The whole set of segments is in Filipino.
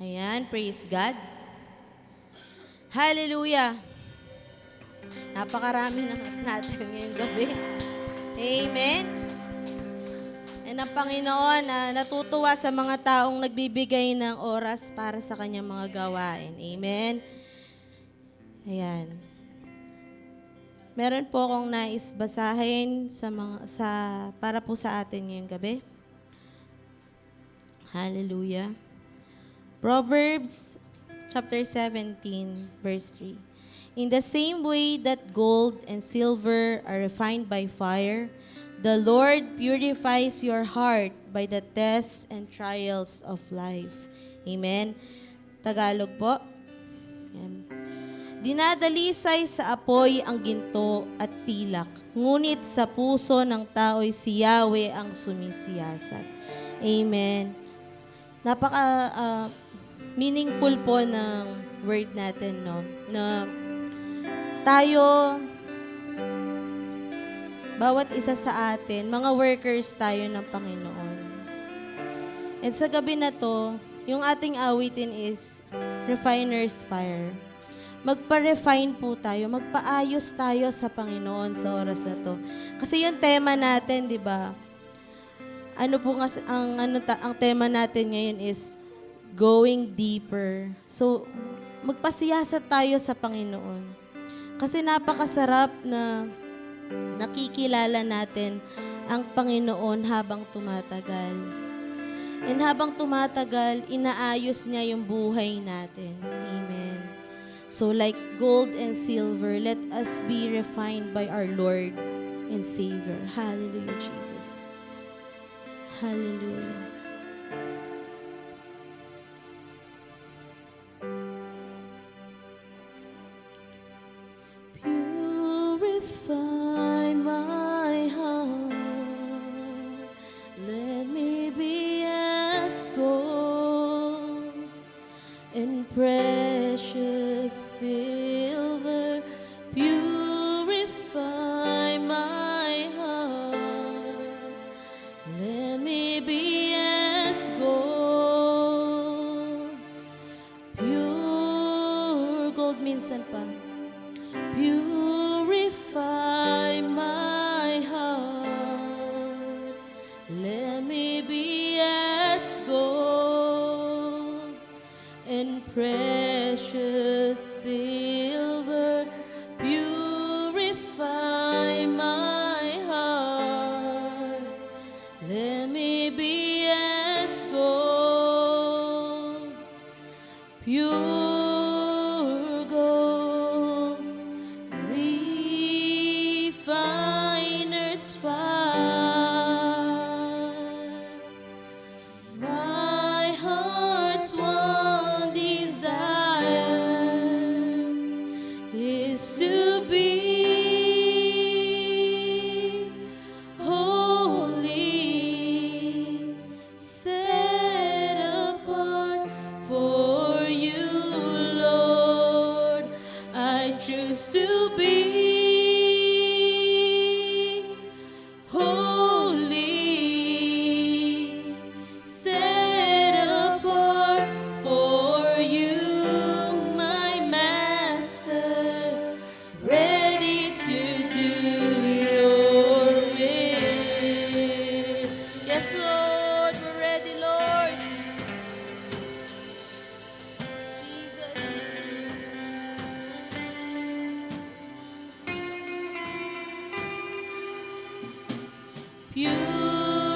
Ayan, praise God. Hallelujah. Napakarami naman natin ngayong gabi. Amen. And ang Panginoon natutuwa sa mga taong nagbibigay ng oras para sa kanyang mga gawain. Amen. Ayan. Meron po akong nais basahin para po sa atin ngayong gabi. Hallelujah. Proverbs chapter 17, verse 3. In the same way that gold and silver are refined by fire, the Lord purifies your heart by the tests and trials of life. Amen. Tagalog po. Ayan. Dinadalisay sa apoy ang ginto at pilak, ngunit sa puso ng tao'y si Yahweh ang sumisiyasat. Amen. Napaka meaningful po ng word natin, no? Na tayo, bawat isa sa atin, mga workers tayo ng Panginoon. And sa gabi na to, yung ating awitin is Refiner's Fire. Magpa-refine po tayo, magpaayos tayo sa Panginoon sa oras na to. Kasi yung tema natin, di ba? Ano po ang tema natin ngayon is going deeper. So, magpasiyasat tayo sa Panginoon. Kasi napakasarap na nakikilala natin ang Panginoon habang tumatagal. And habang tumatagal, inaayos niya yung buhay natin. Amen. So like gold and silver, let us be refined by our Lord and Savior. Hallelujah, Jesus. Hallelujah. Purify my heart. Let me be as gold and precious silver. Purify my heart. Let me be as gold. Pure gold minsan pa. Purify my heart. Let me be as gold and precious silver. Purify my heart. Let me be as gold. Pure gold. Refiner's fire. My heart's one desire is to be holy, set apart for you, Lord. I choose to be holy, set apart for you, my Master, ready to do your will. Yes, Lord, we're ready, Lord. Yes, Jesus.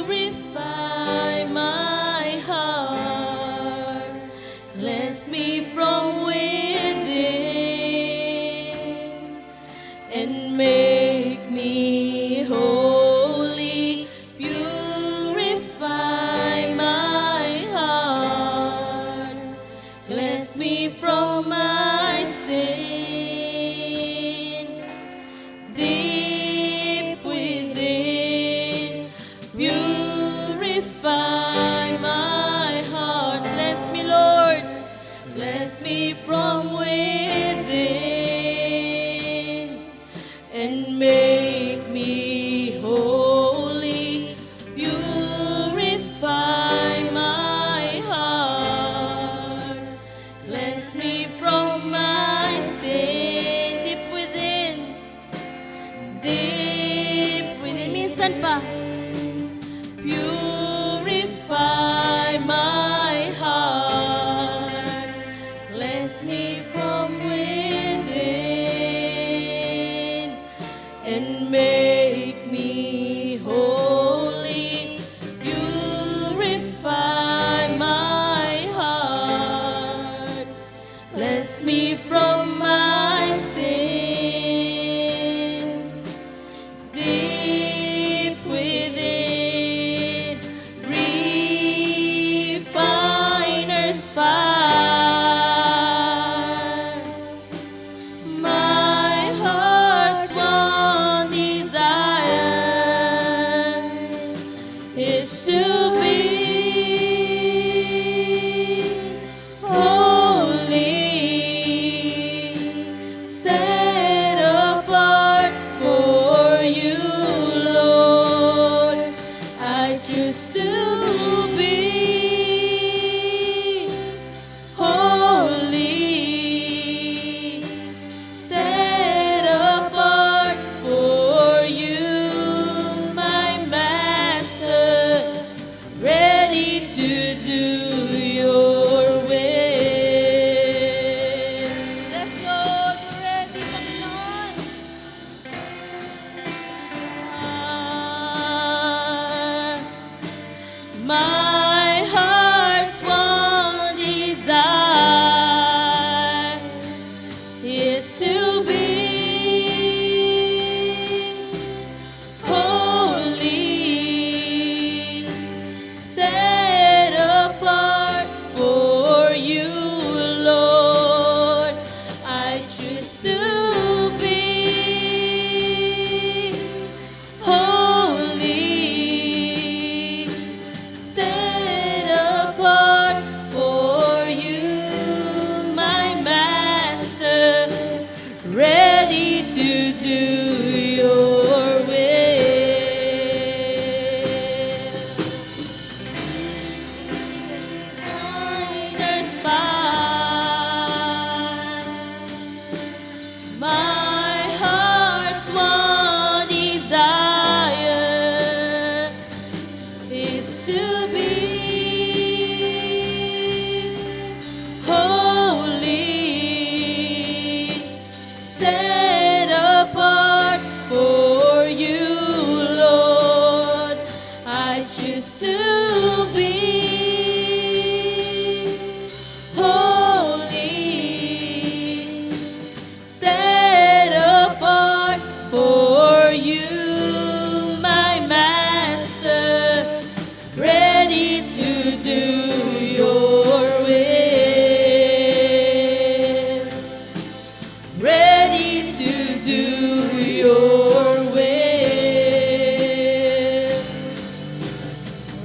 Purify my heart, cleanse me from within, and make me holy. Purify my heart, cleanse me from my sin. Deep within, purify my heart. Cleanse me, Lord. Cleanse me from within and make me holy. Purify my heart. Cleanse me from within and make me holy. Purify my heart. Cleanse me from my sin. Deep within, refiner's fire. My heart's one desire is to be holy, set apart for you, Lord. I choose to be holy, set apart for you, my Master, ready to do your will. Let's go, we're ready, Panginoon. My heart's one desire is to be holy, set apart for you, Lord. I choose to be holy, set apart for you, my Master, ready to do your will. Refiner's fire. My heart's one desire is to be holy, set apart for you, Lord. I choose to be holy, set apart for you, my Master, ready to do your will, ready to do your will,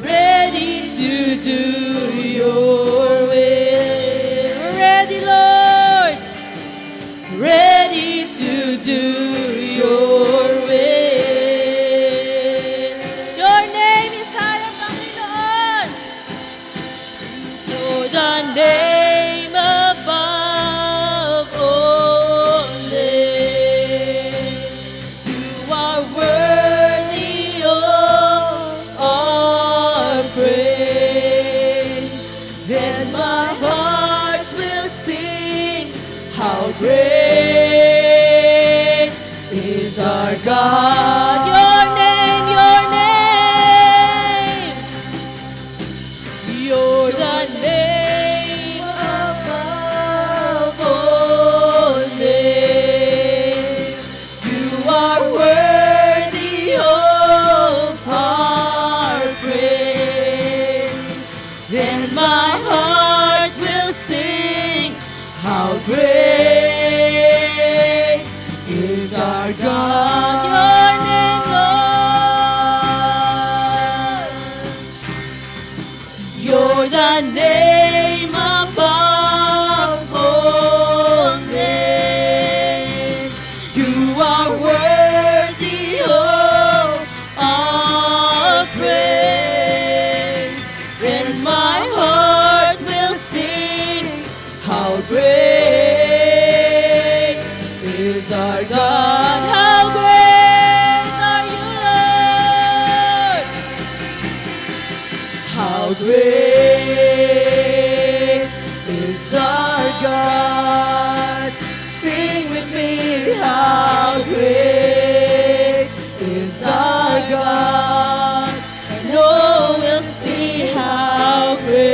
ready to do your will. Ready, Lord, ready to do your will. Your name is high, Panginoon. You're the name above all names. You are worthy of our praise, and my heart will sing how great is our God. Your name, you're the name above all names. You are worthy of our praise, and my heart will sing how great is our God. Your name, Lord. You're the name above all names. You are worthy of our praise, and my heart will sing how great is our God. How great are you, Lord? How great is our God. Sing with me, how great is our God. And oh, we'll see how great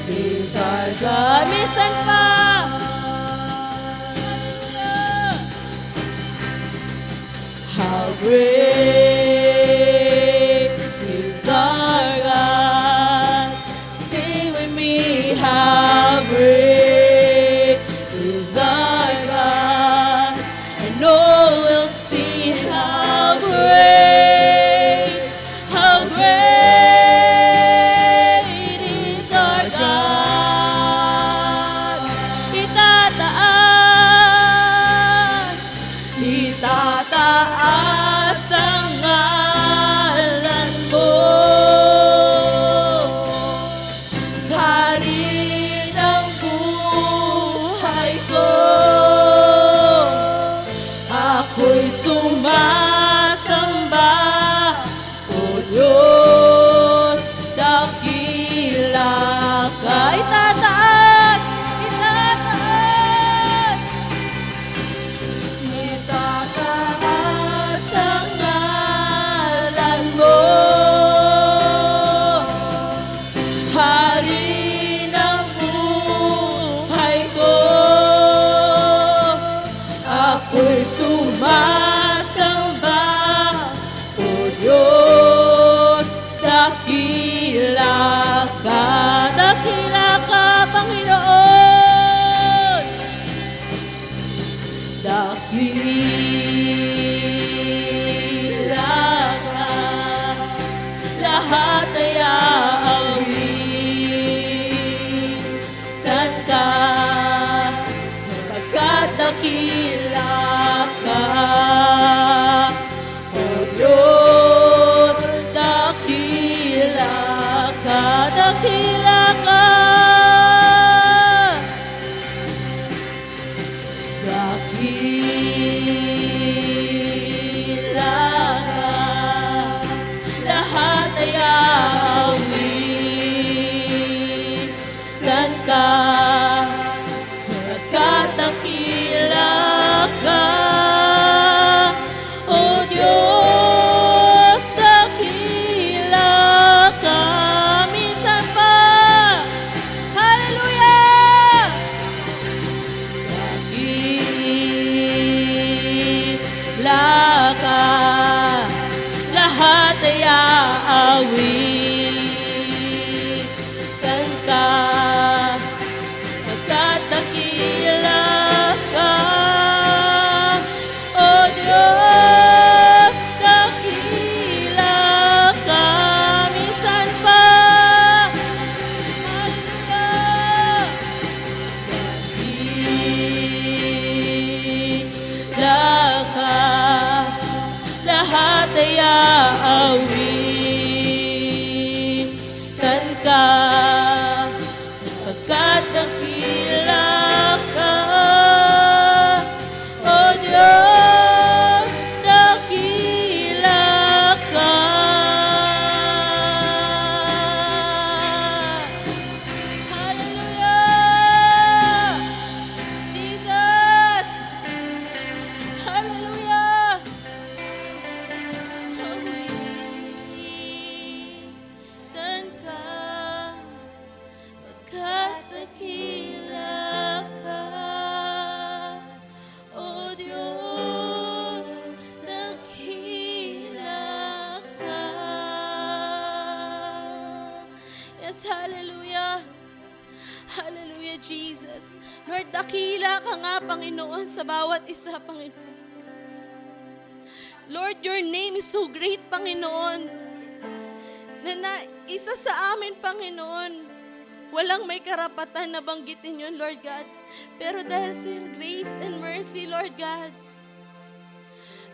is our God. Minsan pa. How great is our God. Sing with me, how great is our God. And oh, we'll see how great is our God. Itataas ang ngalan mo, Hari ng buhay ko. Ako'y sumasamba, O Diyos, dakila ka. Itataas ang ngalan mo, Hari ng buhay ko. Ako'y sumasamba, O Diyos, dakila ka. Dakila ka, Panginoon. Dakila ka, lahat ay aawitan ka, pagkat dakila ka, O Diyos, dakila ka, dakila ka. Dakila ka, lahat ay aawitan ka, pagkat dakila ka, O Diyos, dakila ka. Minsan pa, hallelujah! Dakila ka, lahat ay aawitan ka, pagkat dakila ka, O Diyos, dakila ka. Minsan pa, hallelujah! Dakila ka, lahat ay aawitan ka, pagkat dakila ka, O Diyos, dakila ka. Hallelujah! Jesus! Hallelujah! Awitan ka, pagkat dakila ka, O Diyos, dakila ka. Yes, hallelujah! Hallelujah, Jesus. Lord, dakila ka nga, Panginoon, sa bawat isa, Panginoon. Lord, your name is so great, Panginoon, na isa sa amin, Panginoon, walang may karapatan na banggitin yun, Lord God. Pero dahil sa iyong grace and mercy, Lord God,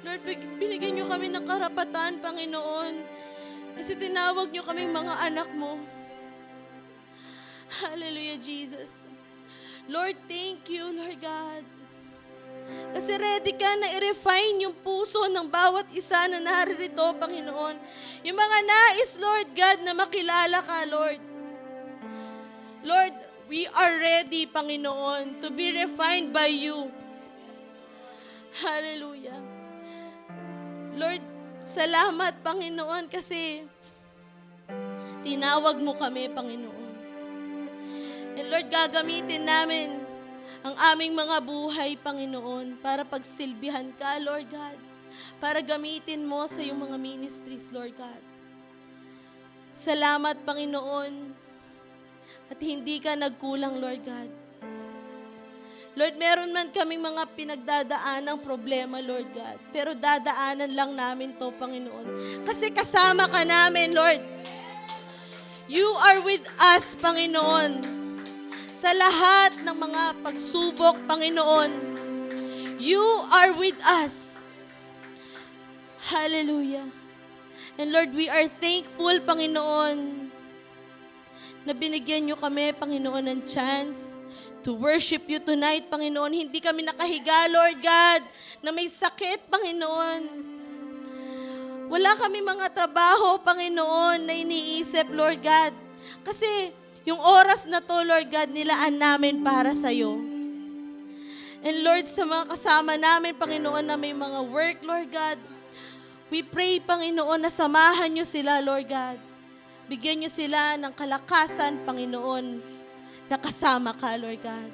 Lord, binigyan niyo kami ng karapatan, Panginoon, kasi tinawag niyo kaming mga anak mo. Hallelujah, Jesus. Lord, thank you, Lord God. Kasi ready ka na i-refine yung puso ng bawat isa na naririto, Panginoon. Yung mga nais, Lord God, na makilala ka, Lord. Lord, we are ready, Panginoon, to be refined by you. Hallelujah. Lord, salamat, Panginoon, kasi tinawag mo kami, Panginoon. And Lord, gagamitin namin ang aming mga buhay, Panginoon, para pagsilbihan ka, Lord God. Para gamitin mo sa iyong mga ministries, Lord God. Salamat, Panginoon. At hindi ka nagkulang, Lord God. Lord, meron man kaming mga pinagdadaanang problema, Lord God. Pero dadaanan lang namin to, Panginoon. Kasi kasama ka namin, Lord. You are with us, Panginoon. Sa lahat ng mga pagsubok, Panginoon. You are with us. Hallelujah. And Lord, we are thankful, Panginoon, na binigyan niyo kami, Panginoon, ng chance to worship you tonight, Panginoon. Hindi kami nakahiga, Lord God, na may sakit, Panginoon. Wala kami mga trabaho, Panginoon, na iniisip, Lord God. Kasi yung oras na to, Lord God, nilaan namin para sa'yo. And Lord, sa mga kasama namin, Panginoon, na may mga work, Lord God, we pray, Panginoon, na samahan niyo sila, Lord God. Bigyan niyo sila ng kalakasan, Panginoon, na kasama ka, Lord God.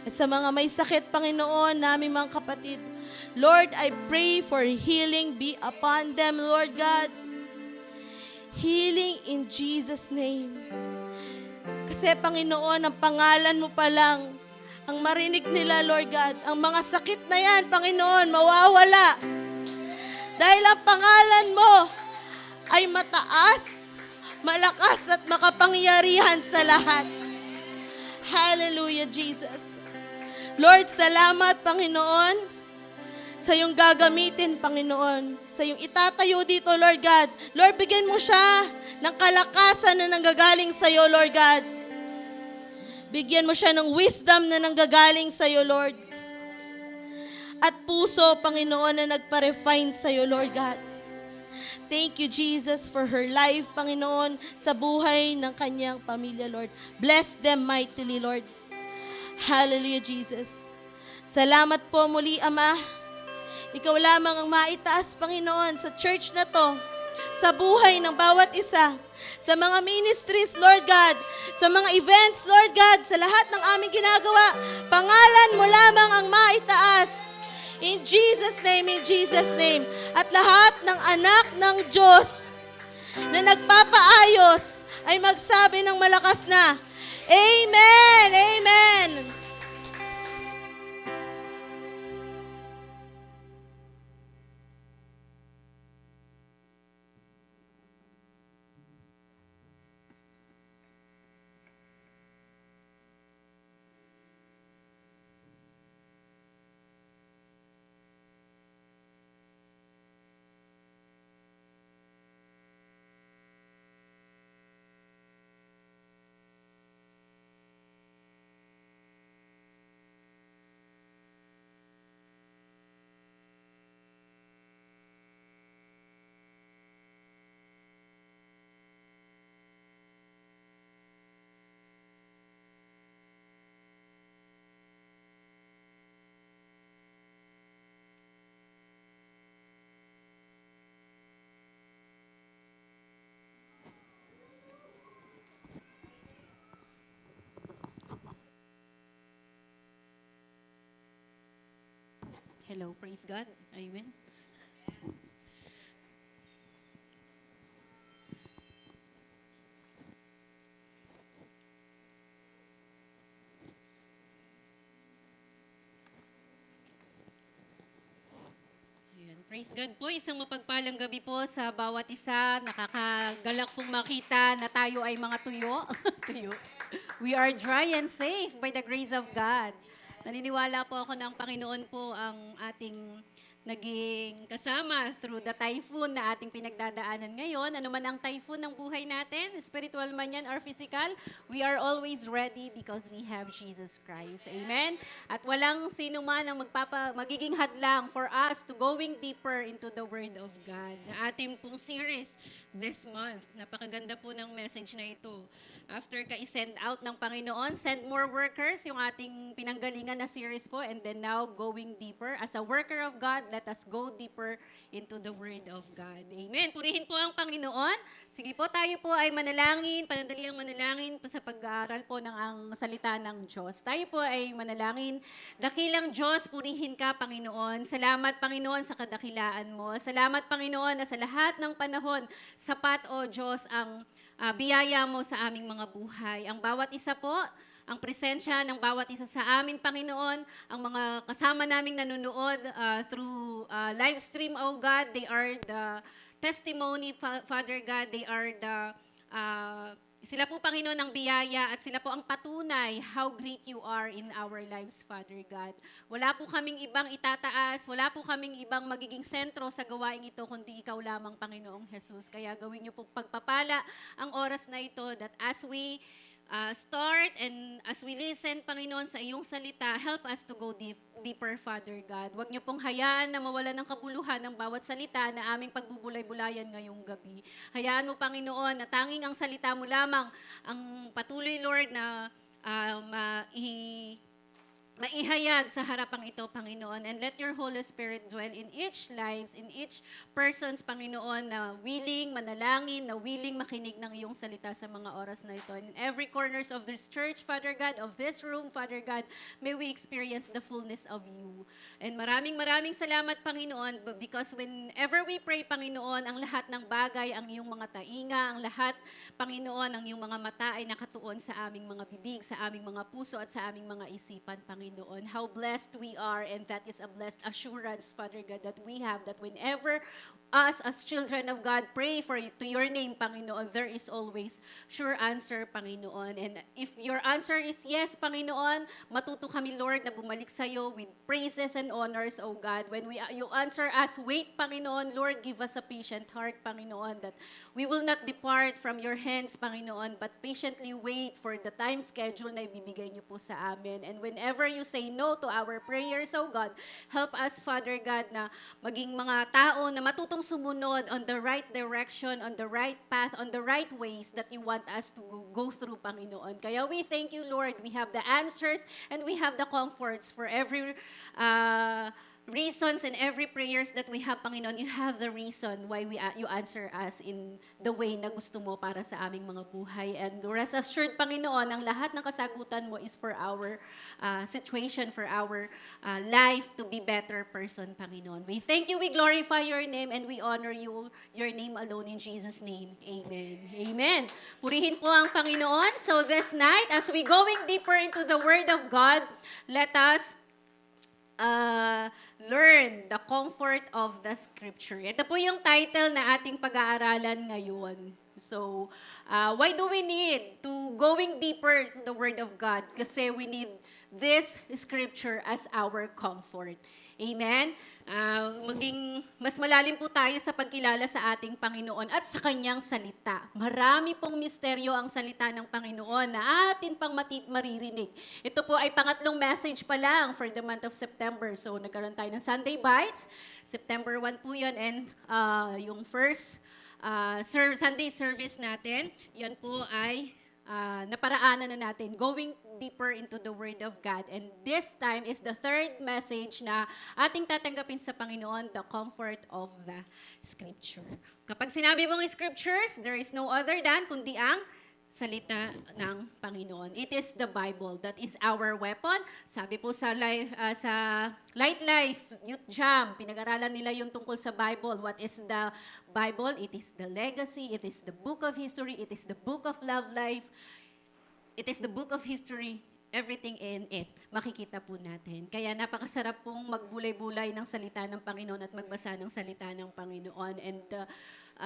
At sa mga may sakit, Panginoon, naming mga kapatid, Lord, I pray for healing be upon them, Lord God. Healing in Jesus' name. Kasi, Panginoon, ang pangalan mo pa lang, ang marinig nila, Lord God, ang mga sakit na yan, Panginoon, mawawala. Dahil ang pangalan mo ay mataas, malakas at makapangyarihan sa lahat. Hallelujah, Jesus. Lord, salamat, Panginoon, sa iyong gagamitin, Panginoon. Sa iyong itatayo dito, Lord God. Lord, bigyan mo siya ng kalakasan na nanggagaling sa iyo, Lord God. Bigyan mo siya ng wisdom na nanggagaling sa iyo, Lord. At puso, Panginoon, na nagpa-refine sa iyo, Lord God. Thank you, Jesus, for her life, Panginoon, sa buhay ng kanyang pamilya, Lord. Bless them mightily, Lord. Hallelujah, Jesus. Salamat po muli, Ama. Ikaw lamang ang maitaas, Panginoon, sa church na to, sa buhay ng bawat isa, sa mga ministries, Lord God, sa mga events, Lord God, sa lahat ng aming ginagawa. Pangalan mo lamang ang maitaas. In Jesus' name, in Jesus' name. At lahat ng anak ng Diyos na nagpapaayos ay magsabi ng malakas na, Amen! Amen! Hello, praise God. Amen. Ayan, praise God po. Isang mapagpalang gabi po sa bawat isa. Nakakagalak pong makita na tayo ay mga tuyo. Tuyo. We are dry and safe by the grace of God. Naniniwala po ako ng Panginoon po ang ating naging kasama through the typhoon na ating pinagdadaanan ngayon. Ano man ang typhoon ng buhay natin, spiritual man yan or physical, we are always ready because we have Jesus Christ. Amen? At walang sino man ang magiging hadlang for us to going deeper into the Word of God. Na ating pong series this month. Napakaganda po ng message na ito. After ka-send out ng Panginoon, send more workers, yung ating pinanggalingan na series po, and then now going deeper. As a worker of God, let us go deeper into the Word of God. Amen. Purihin po ang Panginoon. Sige po, tayo po ay manalangin, panandaliang manalangin sa pag-aaral po ng ang salita ng Diyos. Tayo po ay manalangin. Dakilang Diyos, purihin ka, Panginoon. Salamat, Panginoon, sa kadakilaan mo. Salamat, Panginoon, na sa lahat ng panahon, sapat, O Diyos, ang biyaya mo sa aming mga buhay. Ang bawat isa po, ang presensya ng bawat isa sa amin, Panginoon, ang mga kasama naming nanonood through live stream, O God, they are the testimony, Father God, they are the sila po, Panginoon, ang biyaya at sila po ang patunay how great you are in our lives, Father God. Wala po kaming ibang itataas, wala po kaming ibang magiging sentro sa gawaing ito, kundi ikaw lamang, Panginoong Jesus. Kaya gawin niyo po pagpapala ang oras na ito that as we start and as we listen, Panginoon, sa iyong salita, help us to go deeper, Father God. Huwag niyo pong hayaan na mawala ng kabuluhan ng bawat salita na aming pagbubulay-bulayan ngayong gabi. Hayaan mo, Panginoon, na tanging ang salita mo lamang ang patuloy, Lord, na maihayag sa harapang ito, Panginoon. And let your Holy Spirit dwell in each lives, in each persons, Panginoon, na willing manalangin, na willing makinig ng iyong salita sa mga oras na ito. And in every corners of this church, Father God, of this room, Father God, may we experience the fullness of you. And maraming salamat, Panginoon, because whenever we pray, Panginoon, ang lahat ng bagay, ang iyong mga tainga, ang lahat, Panginoon, ang iyong mga mata ay nakatuon sa aming mga bibig, sa aming mga puso at sa aming mga isipan, Panginoon. How blessed we are, and that is a blessed assurance, Father God, that we have, that whenever us as children of God pray to your name, Panginoon, there is always sure answer, Panginoon. And if your answer is yes, Panginoon, matuto kami, Lord, na bumalik sa iyo with praises and honors, O God. When you answer us, wait, Panginoon, Lord, give us a patient heart, Panginoon, that we will not depart from your hands, Panginoon, but patiently wait for the time schedule na ibibigay niyo po sa amin. And whenever you say no to our prayers, O God, help us, Father God, na maging mga tao na matutong sumunod on the right direction, on the right path, on the right ways that you want us to go through, Panginoon. Kaya we thank you, Lord. We have the answers and we have the comforts for every reasons and every prayers that we have, Panginoon. You have the reason why you answer us in the way na gusto mo para sa aming mga buhay. And rest assured, Panginoon, ang lahat ng kasagutan mo is for our situation, for our life to be better person, Panginoon. We thank you, we glorify your name, and we honor you, your name alone, in Jesus' name. Amen. Amen. Purihin po ang Panginoon. So this night, as we going deeper into the Word of God, let us learn the comfort of the Scripture. Ito po yung title na ating pag-aaralan ngayon. So, why do we need to going deeper to the Word of God? Kasi we need this Scripture as our comfort. Amen? Maging mas malalim po tayo sa pagkilala sa ating Panginoon at sa Kanyang salita. Marami pong misteryo ang salita ng Panginoon na atin pang maririnig. Ito po ay pangatlong message pa lang for the month of September. So, nagkaroon tayo ng Sunday Bites. September 1 po yun. And yung first Sunday service natin, yan po ay naparaanan na natin, going deeper into the Word of God. And this time is the third message na ating tatanggapin sa Panginoon, the comfort of the Scripture. Kapag sinabi mong Scriptures, there is no other than kundi ang salita ng Panginoon. It is the Bible. That is our weapon. Sabi po sa Light Life Youth Jam, pinag-aralan nila yung tungkol sa Bible. What is the Bible? It is the legacy. It is the book of history. It is the book of love life. It is the book of history. Everything in it. Makikita po natin. Kaya napakasarap pong magbulay-bulay ng salita ng Panginoon at magbasa ng salita ng Panginoon. And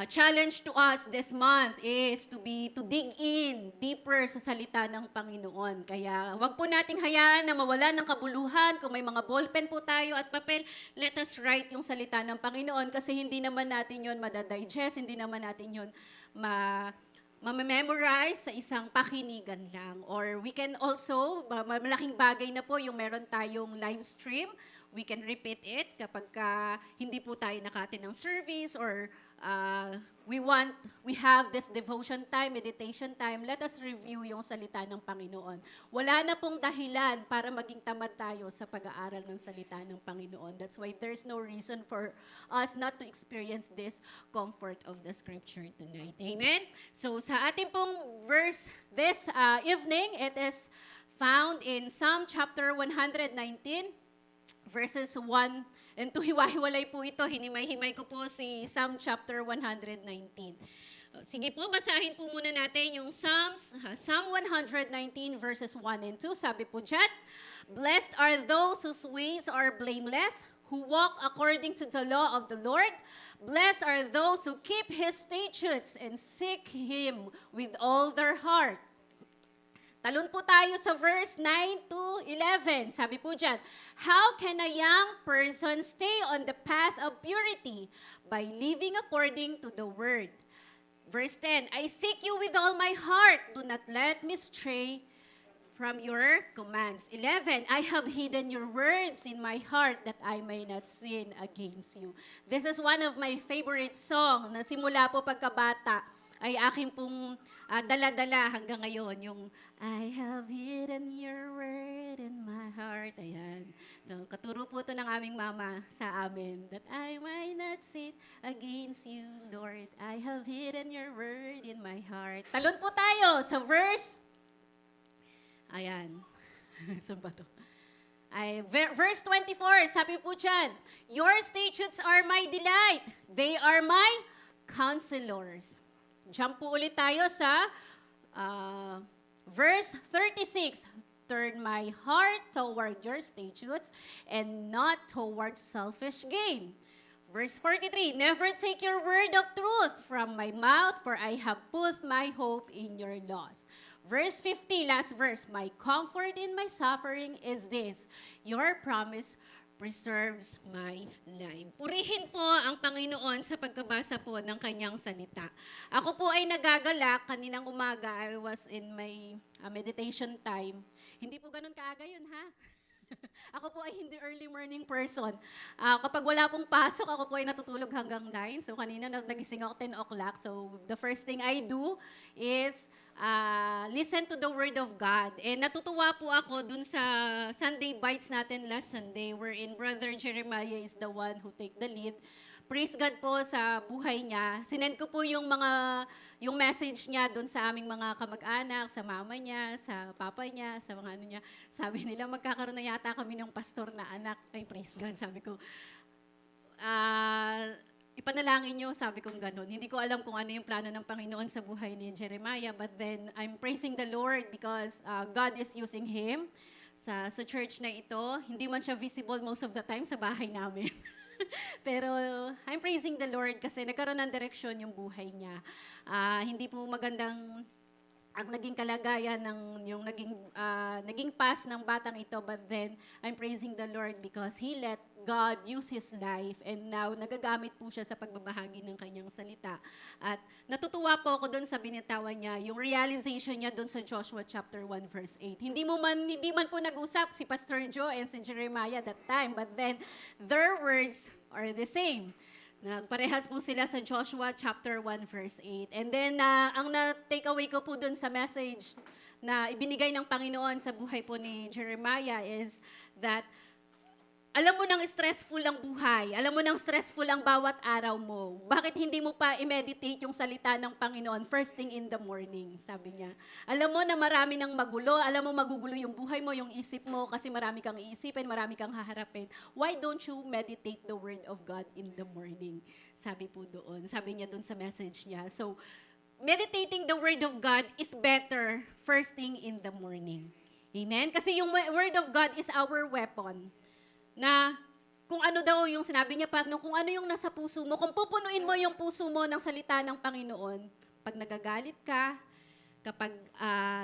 challenge to us this month is to dig in deeper sa salita ng Panginoon. Kaya wag po nating hayaan na mawala ng kabuluhan. Kung may mga ballpen po tayo at papel, let us write yung salita ng Panginoon kasi hindi naman natin yon madadigest, hindi naman natin yon ma-memorize sa isang pakinigan lang. Or we can also, malaking bagay na po yung meron tayong live stream. We can repeat it kapag hindi po tayo nakatin ng service or we have this devotion time, meditation time. Let us review yung salita ng Panginoon. Wala na pong dahilan para maging tamad tayo sa pag-aaral ng salita ng Panginoon. That's why there's no reason for us not to experience this comfort of the scripture tonight. Amen? So sa ating pong verse this evening, it is found in Psalm chapter 119, verses 1 and 2. Hiwa-hiwalay po ito. Hinimay-himay ko po si Psalm chapter 119. Sige po, basahin po muna natin yung Psalm 119 verses 1 and 2. Sabi po dyan, "Blessed are those whose ways are blameless, who walk according to the law of the Lord. Blessed are those who keep His statutes and seek Him with all their heart." Talon po tayo sa verse 9 to 11. Sabi po dyan, "How can a young person stay on the path of purity? By living according to the word." Verse 10, "I seek you with all my heart. Do not let me stray from your commands." 11, "I have hidden your words in my heart that I may not sin against you." This is one of my favorite song na simula po pagkabata ay aking pong dala-dala hanggang ngayon, yung "I have hidden your word in my heart." Ayan. So, katuro po ito ng aming mama sa amin, "That I might not sin against you, Lord. I have hidden your word in my heart." Talon po tayo sa verse, ayan. Saan ba to? Verse 24, sabi po dyan, "Your statutes are my delight. They are my counselors." Jump po ulit tayo sa verse 36. "Turn my heart toward your statutes and not toward selfish gain." Verse 43, "Never take your word of truth from my mouth, for I have put my hope in your laws." Verse 50, last verse, "My comfort in my suffering is this, your promise preserves my life." Purihin po ang Panginoon sa pagkabasa po ng kanyang salita. Ako po ay nagagalak. Kaninang umaga, I was in my meditation time. Hindi po ganun kaaga yun, ha? Ako po ay hindi early morning person. Kapag wala pong pasok, ako po ay natutulog hanggang 9. So kanina nagising ako 10 o'clock. So the first thing I do is listen to the Word of God. And natutuwa po ako dun sa Sunday Bites natin last Sunday, wherein Brother Jeremiah is the one who take the lead. Praise God po sa buhay niya. Sinend ko po yung message niya dun sa aming mga kamag-anak, sa mama niya, sa papa niya, sa mga ano niya. Sabi nila, magkakaroon na yata kami ng pastor na anak. Ay, praise God. Sabi ko, ipanalangin nyo, sabi kong ganun. Hindi ko alam kung ano yung plano ng Panginoon sa buhay ni Jeremiah, but then I'm praising the Lord because God is using him sa church na ito. Hindi man siya visible most of the time sa bahay namin. Pero I'm praising the Lord kasi nagkaroon ng direksyon yung buhay niya. Hindi po magandang ang naging kalagayan ng yung naging past ng batang ito, but then I'm praising the Lord because He let God use His life and now nagagamit po siya sa pagbabahagi ng kanyang salita. At natutuwa po ako doon sa binitawan niya, yung realization niya doon sa Joshua chapter 1 verse 8. Hindi man po nag-usap si Pastor Joe and si Jeremiah that time, but then their words are the same. Nagparehas po sila sa Joshua chapter 1 verse 8. And then, ang na-take away ko po dun sa message na ibinigay ng Panginoon sa buhay po ni Jeremiah is that alam mo nang stressful ang buhay, alam mo nang stressful ang bawat araw mo. Bakit hindi mo pa i-meditate yung salita ng Panginoon first thing in the morning, sabi niya. Alam mo na marami nang magulo, alam mo magugulo yung buhay mo, yung isip mo, kasi marami kang iisipin, marami kang haharapin. Why don't you meditate the Word of God in the morning? Sabi po doon, sabi niya doon sa message niya. So, meditating the Word of God is better first thing in the morning. Amen? Kasi yung Word of God is our weapon na kung ano daw yung sinabi niya, Pat, no, kung ano yung nasa puso mo, kung pupunuin mo yung puso mo ng salita ng Panginoon, pag nagagalit ka, kapag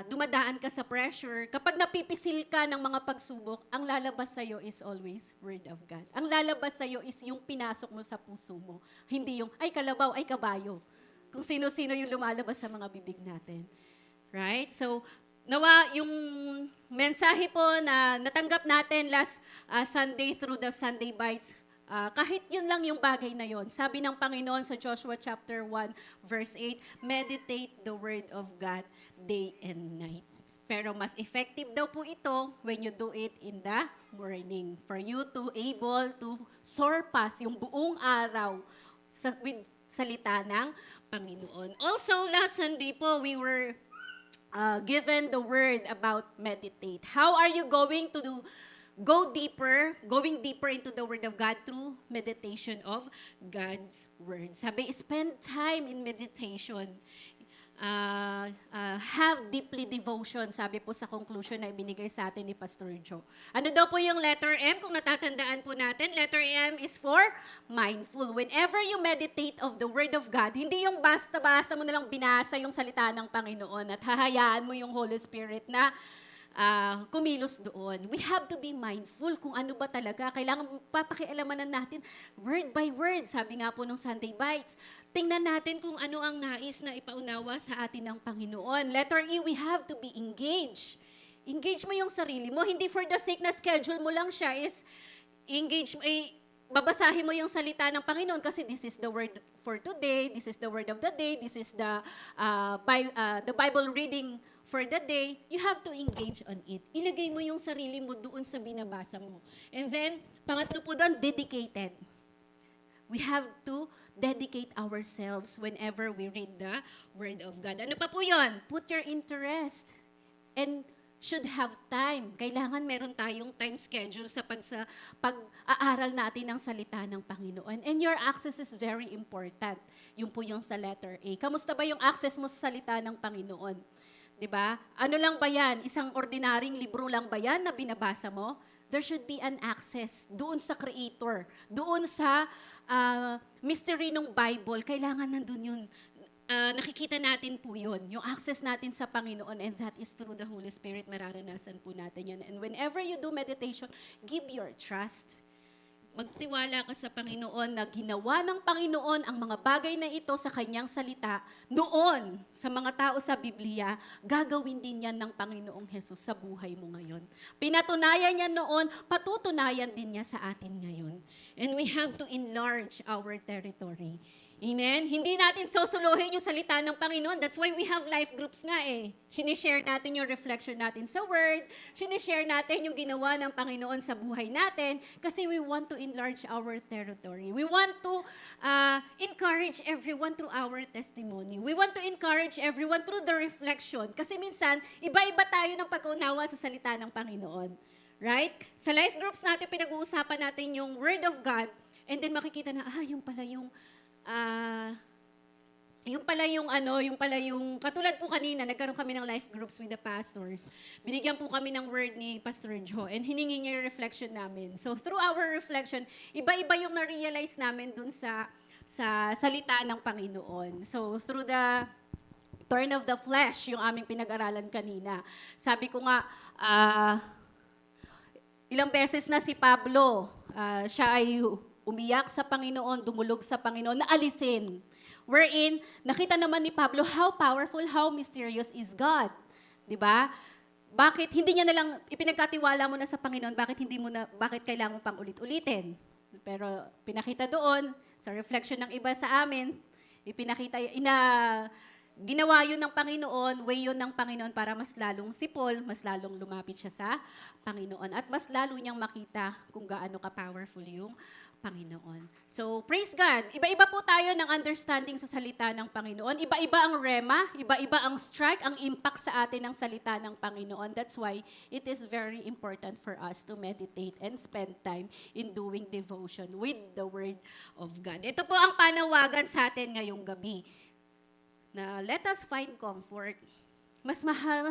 dumadaan ka sa pressure, kapag napipisil ka ng mga pagsubok, ang lalabas sa'yo is always Word of God. Ang lalabas sa'yo is yung pinasok mo sa puso mo. Hindi yung, ay kalabaw, ay kabayo. Kung sino-sino yung lumalabas sa mga bibig natin. Right? So, nawa yung mensahe po na natanggap natin last Sunday through the Sunday Bites, kahit yun lang yung bagay na yun. Sabi ng Panginoon sa Joshua chapter 1, verse 8, meditate the word of God day and night. Pero mas effective daw po ito when you do it in the morning. For you to able to surpass yung buong araw with salita ng Panginoon. Also, last Sunday po, we were given the word about meditate. How are you going to going deeper into the Word of God through meditation of God's Word? Sabi, spend time in meditation. Have deeply devotion, sabi po sa conclusion na ibinigay sa atin ni Pastor Joe. Ano daw po yung letter M? Kung natatandaan po natin, letter M is for mindful. Whenever you meditate of the Word of God, hindi yung basta-basta mo nalang binasa yung salita ng Panginoon at hahayaan mo yung Holy Spirit na kumilos doon. We have to be mindful kung ano ba talaga. Kailangan papakialamanan natin word by word. Sabi nga po ng Sunday Bites, tingnan natin kung ano ang nais na ipaunawa sa atin ng Panginoon. Letter E, we have to be engaged. Engage mo yung sarili mo. Hindi for the sake na schedule mo lang siya is engage, babasahin mo yung salita ng Panginoon kasi this is the word for today, this is the word of the day, this is the Bible reading for the day. You have to engage on it. Ilagay mo yung sarili mo doon sa binabasa mo. And then, pangatlo po doon, dedicated. We have to dedicate ourselves whenever we read the Word of God. Ano pa po yun? Put your interest and should have time. Kailangan meron tayong time schedule sa pag-aaral natin ng salita ng Panginoon. And your access is very important. Yung po yung sa letter A. Kamusta ba yung access mo sa salita ng Panginoon? 'Di ba? Ano lang ba yan? Isang ordinaryong libro lang ba yan na binabasa mo? There should be an access doon sa Creator, doon sa mystery ng Bible. Kailangan nandun yun. Nakikita natin po yun, yung access natin sa Panginoon, and that is through the Holy Spirit, mararanasan po natin yan. And whenever you do meditation, give your trust. Magtiwala ka sa Panginoon na ginawa ng Panginoon ang mga bagay na ito sa kanyang salita noon sa mga tao sa Biblia, gagawin din yan ng Panginoong Jesus sa buhay mo ngayon. Pinatunayan niya noon, patutunayan din niya sa atin ngayon. And we have to enlarge our territory. Amen? Hindi natin susuluhin yung salita ng Panginoon. That's why we have life groups nga eh. Sinishare natin yung reflection natin sa Word. Sinishare natin yung ginawa ng Panginoon sa buhay natin kasi we want to enlarge our territory. We want to encourage everyone through our testimony. We want to encourage everyone through the reflection. Kasi minsan, iba-iba tayo ng pag-unawa sa salita ng Panginoon. Right? Sa life groups natin, pinag-uusapan natin yung Word of God and then makikita na, yung pala yung katulad po kanina, nagkaroon kami ng life groups with the pastors. Binigyan po kami ng word ni Pastor Joe and hiningi niya yung reflection namin. So through our reflection, iba-iba yung na-realize namin dun sa salita ng Panginoon. So through the thorn of the flesh, yung aming pinag-aralan kanina. Sabi ko nga, ilang beses na si Pablo, siya ay umiyak sa Panginoon, dumulog sa Panginoon, na alisin. Wherein, nakita naman ni Pablo how powerful, how mysterious is God. 'Di ba? Bakit hindi niya na lang ipinagkatiwala mo na sa Panginoon, bakit kailangan mo pang ulit-ulitin? Pero pinakita doon, sa reflection ng iba sa amin, ginawa yun ng Panginoon, way yun ng Panginoon para mas lalong sipol, mas lalong lumapit siya sa Panginoon, at mas lalo niyang makita kung gaano ka-powerful yung Panginoon. So, praise God. Iba-iba po tayo ng understanding sa salita ng Panginoon. Iba-iba ang rema, iba-iba ang strike, ang impact sa atin ng salita ng Panginoon. That's why it is very important for us to meditate and spend time in doing devotion with the Word of God. Ito po ang panawagan sa atin ngayong gabi, na let us find comfort. Mas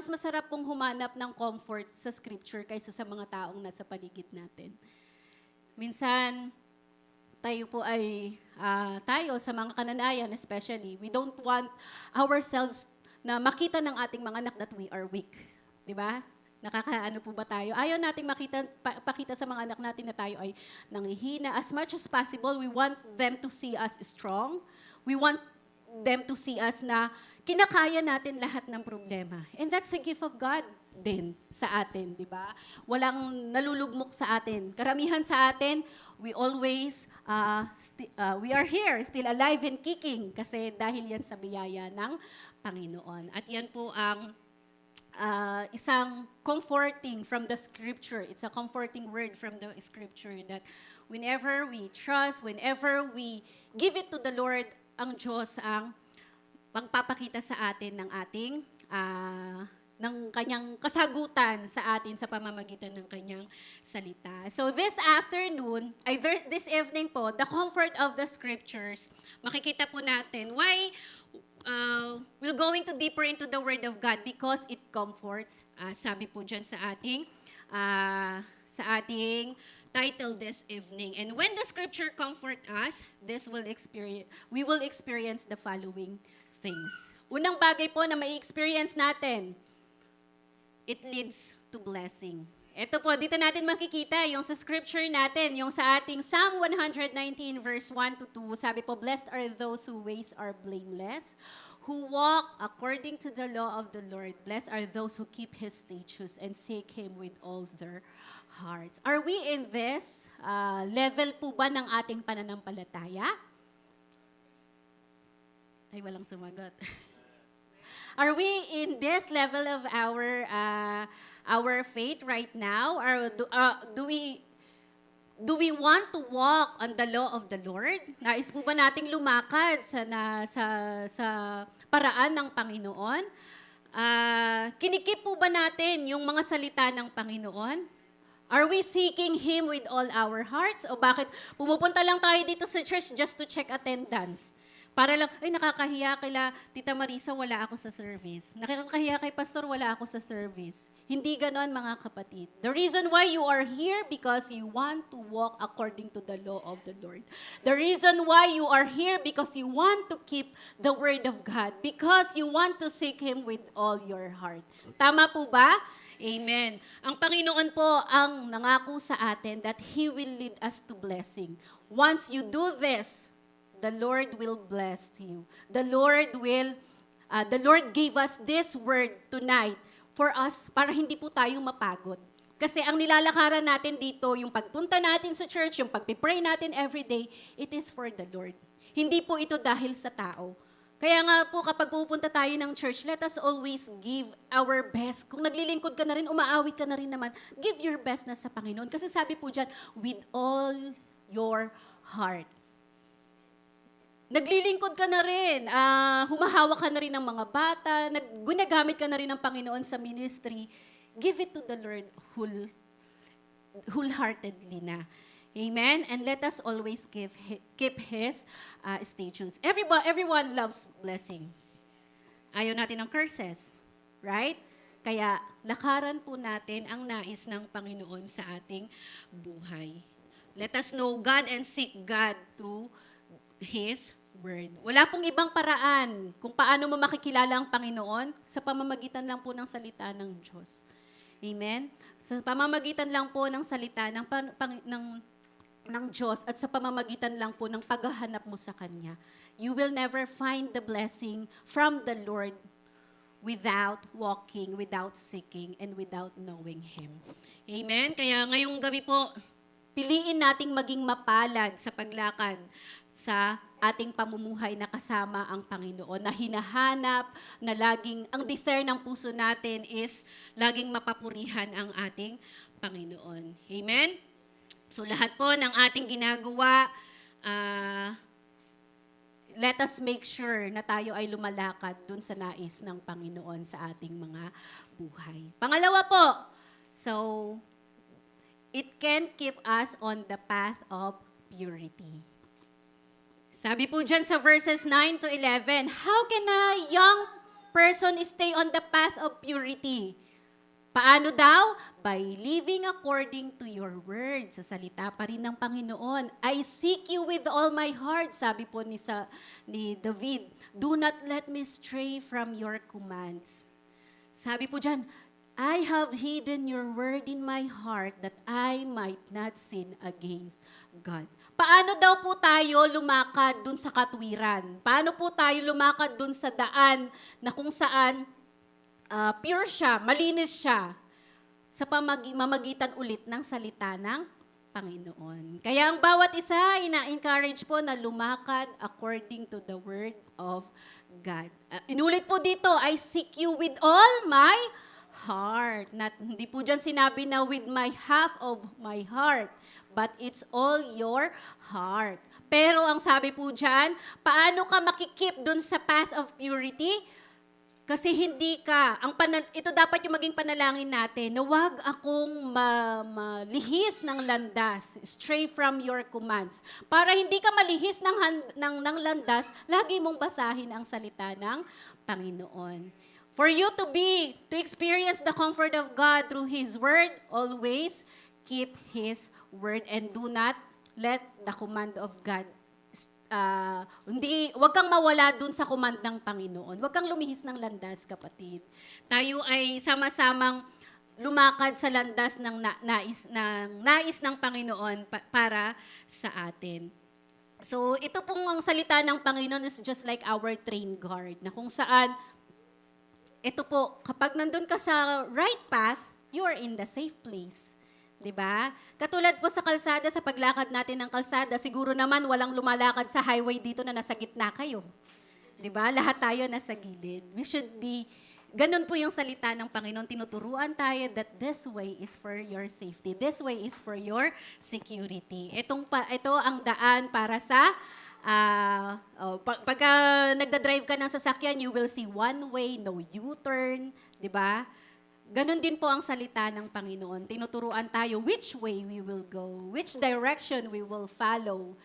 masarap pong humanap ng comfort sa Scripture kaysa sa mga taong nasa paligid natin. minsan tayo po ay, tayo sa mga Kananayan especially, we don't want ourselves na makita ng ating mga anak that we are weak. Di ba? Nakakaano po ba tayo? Ayaw nating pakita sa mga anak natin na tayo ay nanghihina. As much as possible, we want them to see us strong. We want them to see us na kinakaya natin lahat ng problema. And that's a gift of God din sa atin, di ba? Walang nalulugmok sa atin. Karamihan sa atin, we always, we are here, still alive and kicking kasi dahil yan sa biyaya ng Panginoon. At yan po ang isang comforting from the scripture. It's a comforting word from the scripture that whenever we trust, whenever we give it to the Lord, ang Diyos ang pagpapakita sa atin ng ating ng kanyang kasagutan sa atin sa pamamagitan ng kanyang salita. So this afternoon, this evening po, the comfort of the scriptures, makikita po natin why we're going to deeper into the Word of God because it comforts. Sabi po dyan sa ating title this evening. And when the scripture comfort us, we will experience the following things. Unang bagay po na may experience natin, it leads to blessing. Ito po, dito natin makikita yung sa scripture natin, yung sa ating Psalm 119 verse 1 to 2. Sabi po, blessed are those whose ways are blameless, who walk according to the law of the Lord. Blessed are those who keep His statutes and seek Him with all their hearts. Are we in this level po ba ng ating pananampalataya? Ay, walang sumagot. Are we in this level of our faith right now? Or do we want to walk on the law of the Lord? Nais po ba nating lumakad sa paraan ng Panginoon? Kinikip po ba natin yung mga salita ng Panginoon? Are we seeking Him with all our hearts? O bakit pumupunta lang tayo dito sa church just to check attendance? Para lang, ay nakakahiya kila Tita Marisa, wala ako sa service. Nakakahiya kay Pastor, wala ako sa service. Hindi ganon mga kapatid. The reason why you are here because you want to walk according to the law of the Lord. The reason why you are here because you want to keep the Word of God. Because you want to seek Him with all your heart. Tama po ba? Amen. Ang Panginoon po ang nangako sa atin that He will lead us to blessing. Once you do this, the Lord will bless you. The Lord gave us this word tonight for us para hindi po tayo mapagod. Kasi ang nilalakaran natin dito, yung pagpunta natin sa church, yung pagpipray natin everyday, it is for the Lord. Hindi po ito dahil sa tao. Kaya nga po kapag pupunta tayo ng church, let us always give our best. Kung naglilingkod ka na rin, umaawit ka na rin naman, give your best na sa Panginoon. Kasi sabi po dyan, with all your heart. Naglilingkod ka na rin, humahawak ka na rin ng mga bata, gunagamit ka na rin ng Panginoon sa ministry, give it to the Lord wholeheartedly na. Amen? And let us always keep His statutes. Everyone loves blessings. Ayaw natin ng curses. Right? Kaya lakaran po natin ang nais ng Panginoon sa ating buhay. Let us know God and seek God through His Word. Wala pong ibang paraan kung paano mo makikilala ang Panginoon sa pamamagitan lang po ng salita ng Diyos. Amen? Sa pamamagitan lang po ng salita ng Diyos at sa pamamagitan lang po ng paghahanap mo sa Kanya. You will never find the blessing from the Lord without walking, without seeking, and without knowing Him. Amen? Kaya ngayong gabi po, piliin nating maging mapalad sa paglakad sa ating pamumuhay na kasama ang Panginoon, na hinahanap, na laging, ang desire ng puso natin is laging mapapurihan ang ating Panginoon. Amen? So lahat po ng ating ginagawa, let us make sure na tayo ay lumalakad dun sa nais ng Panginoon sa ating mga buhay. Pangalawa po, so it can keep us on the path of purity. Sabi po dyan sa verses 9 to 11, how can a young person stay on the path of purity? Paano daw? By living according to your word. Sa salita pa rin ng Panginoon. I seek you with all my heart, sabi po ni David. Do not let me stray from your commands. Sabi po dyan, I have hidden your word in my heart that I might not sin against God. Paano daw po tayo lumakad dun sa katwiran? Paano po tayo lumakad dun sa daan na kung saan pure siya, malinis siya sa mamagitan ulit ng salita ng Panginoon. Kaya ang bawat isa, ina-encourage po na lumakad according to the word of God. Inulit po dito, I seek you with all my heart. Hindi po dyan sinabi na with my half of my heart, but it's all your heart. Pero ang sabi po dyan, paano ka makikip dun sa path of purity? Kasi hindi ka, ito dapat yung maging panalangin natin, na wag akong malihis ng landas, stray from your commands. Para hindi ka malihis ng landas, lagi mong basahin ang salita ng Panginoon. For you to experience the comfort of God through His Word, always keep His Word and do not let the command of God wag kang mawala dun sa command ng Panginoon. Wag kang lumihis ng landas, kapatid. Tayo ay sama-samang lumakad sa landas ng nais ng Panginoon para sa atin. So, ito pong ang salita ng Panginoon is just like our train guard, na kung saan, ito po, kapag nandun ka sa right path, you are in the safe place. Diba? Katulad po sa kalsada, sa paglakad natin ng kalsada, siguro naman walang lumalakad sa highway dito na nasa gitna kayo. Diba? Lahat tayo nasa gilid. We should be, ganun po yung salita ng Panginoon. Tinuturuan tayo that this way is for your safety. This way is for your security. Ito ang daan para sa, pagka nagda-drive ka ng sasakyan, you will see one way, no U-turn. Diba? Ganon din po ang salita ng Panginoon. Tinuturuan tayo which way we will go, which direction we will follow.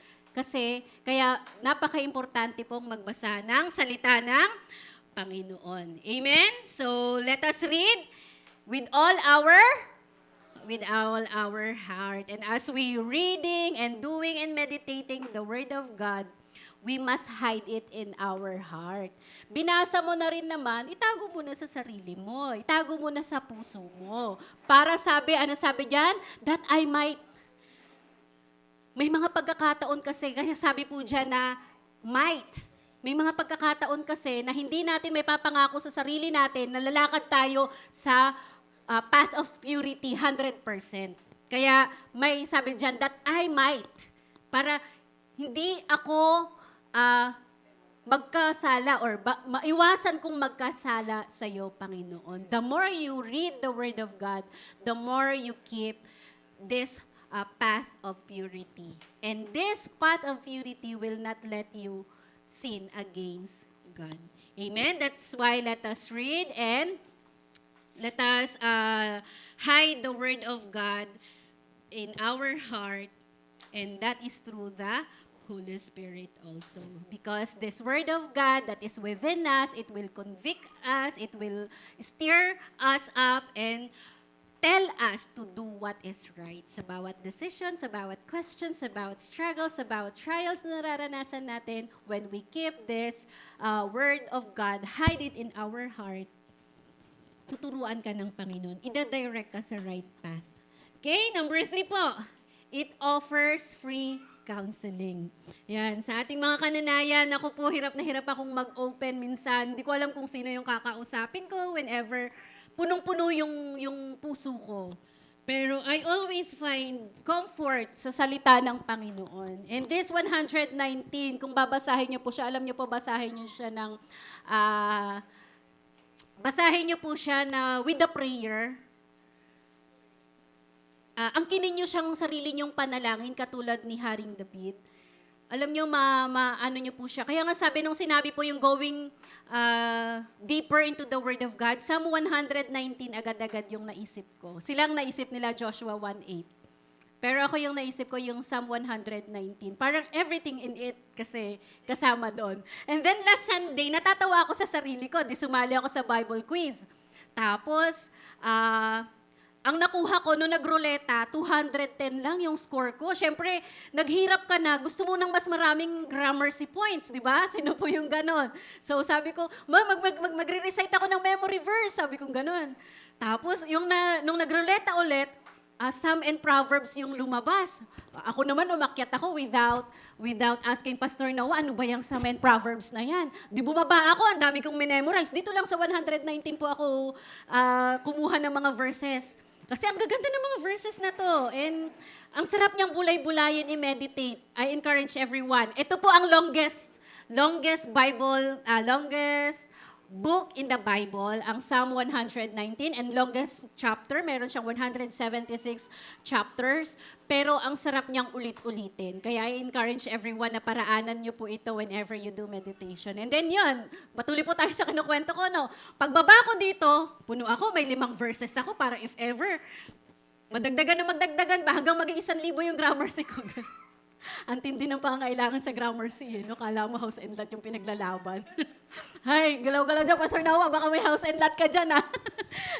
Kaya napaka-importante pong magbasa ng salita ng Panginoon. Amen? So, let us read with all our heart. And as we reading and doing and meditating the Word of God, we must hide it in our heart. Binasa mo na rin naman, itago mo na sa sarili mo. Itago mo na sa puso mo. Para ano sabi diyan? That I might. May mga pagkakataon kasi, kaya sabi po diyan na might. May mga pagkakataon kasi na hindi natin may papangako sa sarili natin na lalakad tayo sa path of purity 100%. Kaya may sabi diyan, that I might. Para hindi ako magkasala or maiwasan kong magkasala sa iyo, Panginoon. The more you read the Word of God, the more you keep this path of purity. And this path of purity will not let you sin against God. Amen? That's why let us read and let us hide the Word of God in our heart, and that is through the Holy Spirit also. Because this Word of God that is within us, it will convict us, it will stir us up, and tell us to do what is right sa bawat decision, sa bawat questions, sa bawat struggles, sa bawat trials na nararanasan natin. When we keep this Word of God, hide it in our heart, tuturuan ka ng Panginoon. Ida-direct ka sa right path. Okay, number 3 po. It offers free counseling. Yan, sa ating mga kananayan, ako po, hirap na hirap akong mag-open minsan. Hindi ko alam kung sino yung kakausapin ko whenever punong-puno yung puso ko. Pero I always find comfort sa salita ng Panginoon. And this 119, kung babasahin niyo po siya, alam niyo po, basahin niyo siya na with the prayer. Angkinin niyo siyang sarili niyong panalangin katulad ni Haring David. Alam niyo, ano niyo po siya. Kaya nga sabi nung sinabi po yung going deeper into the Word of God, Psalm 119 agad-agad yung naisip ko. Silang naisip nila Joshua 1:8. Pero ako yung naisip ko yung Psalm 119. Parang everything in it kasi kasama doon. And then last Sunday, natatawa ako sa sarili ko. Di sumali ako sa Bible quiz. Tapos, ang nakuha ko nung nagruleta, 210 lang yung score ko. Siyempre, naghirap ka na, gusto mo ng mas maraming Gramercy points, di ba? Sino po yung ganon? So sabi ko, magre-recite ako ng memory verse, sabi ko ganon. Tapos, nung nagruleta ulit, Psalm and Proverbs yung lumabas. Ako naman umakyat ako without asking Pastor Noah, ano ba yung Psalm and Proverbs na yan? Di bumaba ako, ang dami kong memorize. Dito lang sa 119 po ako kumuha ng mga verses. Kasi ang gaganda ng mga verses na to. And ang sarap niyang bulay-bulayin i-meditate. I encourage everyone. Ito po ang longest book in the Bible, ang Psalm 119, and longest chapter, meron siyang 176 chapters, pero ang sarap niyang ulit-ulitin. Kaya I encourage everyone na paraanan niyo po ito whenever you do meditation. And then yun, patuloy po tayo sa kinukwento ko, no? Pagbaba ko dito, puno ako, may 5 verses ako para if ever, magdagdagan ba hanggang maging 1,000 yung Gramercy ko. Ang tindi ng pangangailangan sa Gramercy, no? Kala mo house and lot yung pinaglalaban. Hay, galaw-galaw dyan, Pastor Noah, baka may house and lot ka dyan, ha?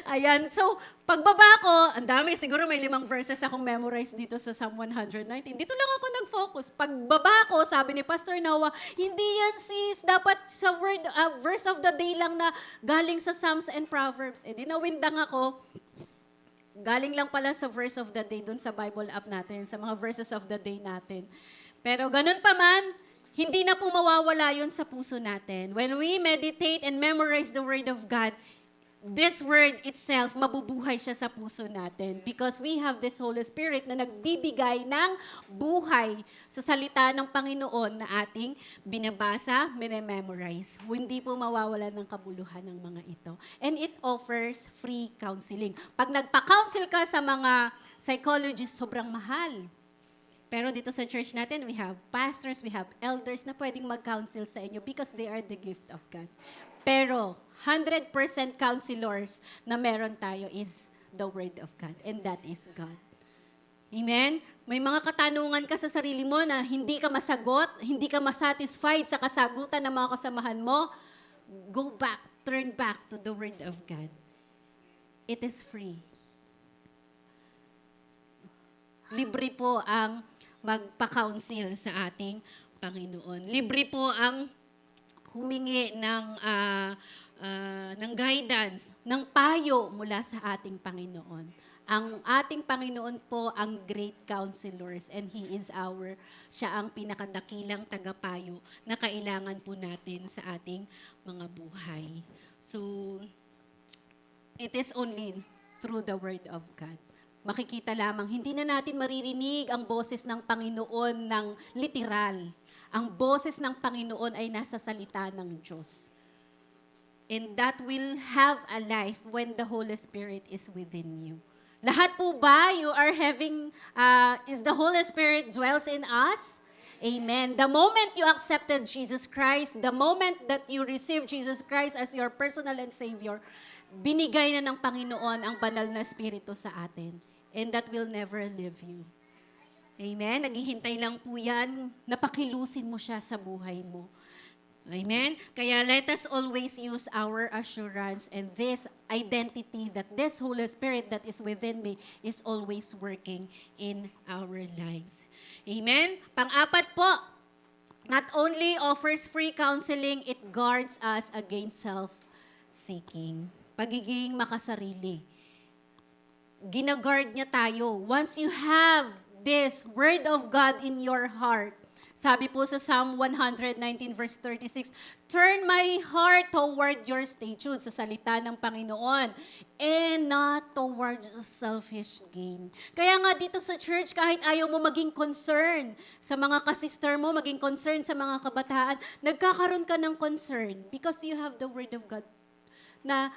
Ayan, so, pagbaba ko, ang dami, siguro may 5 verses akong memorize dito sa Psalm 119. Dito lang ako nag-focus. Pagbaba ko, sabi ni Pastor Noah, hindi yan sis, dapat sa verse of the day lang na galing sa Psalms and Proverbs. Eh, di nawindang ako. Galing lang pala sa verse of the day dun sa Bible app natin, sa mga verses of the day natin. Pero ganun pa man, hindi na po mawawala yun sa puso natin. When we meditate and memorize the Word of God, this Word itself, mabubuhay siya sa puso natin because we have this Holy Spirit na nagbibigay ng buhay sa salita ng Panginoon na ating binabasa, memorize. Hindi po mawawala ng kabuluhan ng mga ito. And it offers free counseling. Pag nagpa-counsel ka sa mga psychologists, sobrang mahal. Pero dito sa church natin, we have pastors, we have elders na pwedeng mag-counsel sa inyo because they are the gift of God. Pero 100% counselors na meron tayo is the Word of God, and that is God. Amen? May mga katanungan ka sa sarili mo na hindi ka masagot, hindi ka masatisfied sa kasagutan ng mga kasamahan mo, go back, turn back to the Word of God. It is free. Libre po ang magpa-counsel sa ating Panginoon. Libre po ang humingi ng guidance, ng payo mula sa ating Panginoon. Ang ating Panginoon po ang great counselors and siya ang pinakadakilang tagapayo na kailangan po natin sa ating mga buhay. So, it is only through the Word of God. Makikita lamang, hindi na natin maririnig ang boses ng Panginoon ng literal. Ang boses ng Panginoon ay nasa salita ng Diyos. And that will have a life when the Holy Spirit is within you. Lahat po ba you are having, is the Holy Spirit dwells in us? Amen. The moment you accepted Jesus Christ, the moment that you received Jesus Christ as your personal and Savior, binigay na ng Panginoon ang banal na Espiritu sa atin. And that will never leave you. Amen? Naghihintay lang po yan. Napakilusin mo siya sa buhay mo. Amen? Kaya let us always use our assurance and this identity that this Holy Spirit that is within me is always working in our lives. Amen? Pang-apat po, not only offers free counseling, it guards us against self-seeking. Pagiging makasarili. Ginaguard niya tayo. Once you have this Word of God in your heart, sabi po sa Psalm 119 verse 36, turn my heart toward your statutes, sa salita ng Panginoon, and not toward selfish gain. Kaya nga dito sa church, kahit ayaw mo maging concern sa mga kasister mo, maging concern sa mga kabataan, nagkakaroon ka ng concern because you have the Word of God na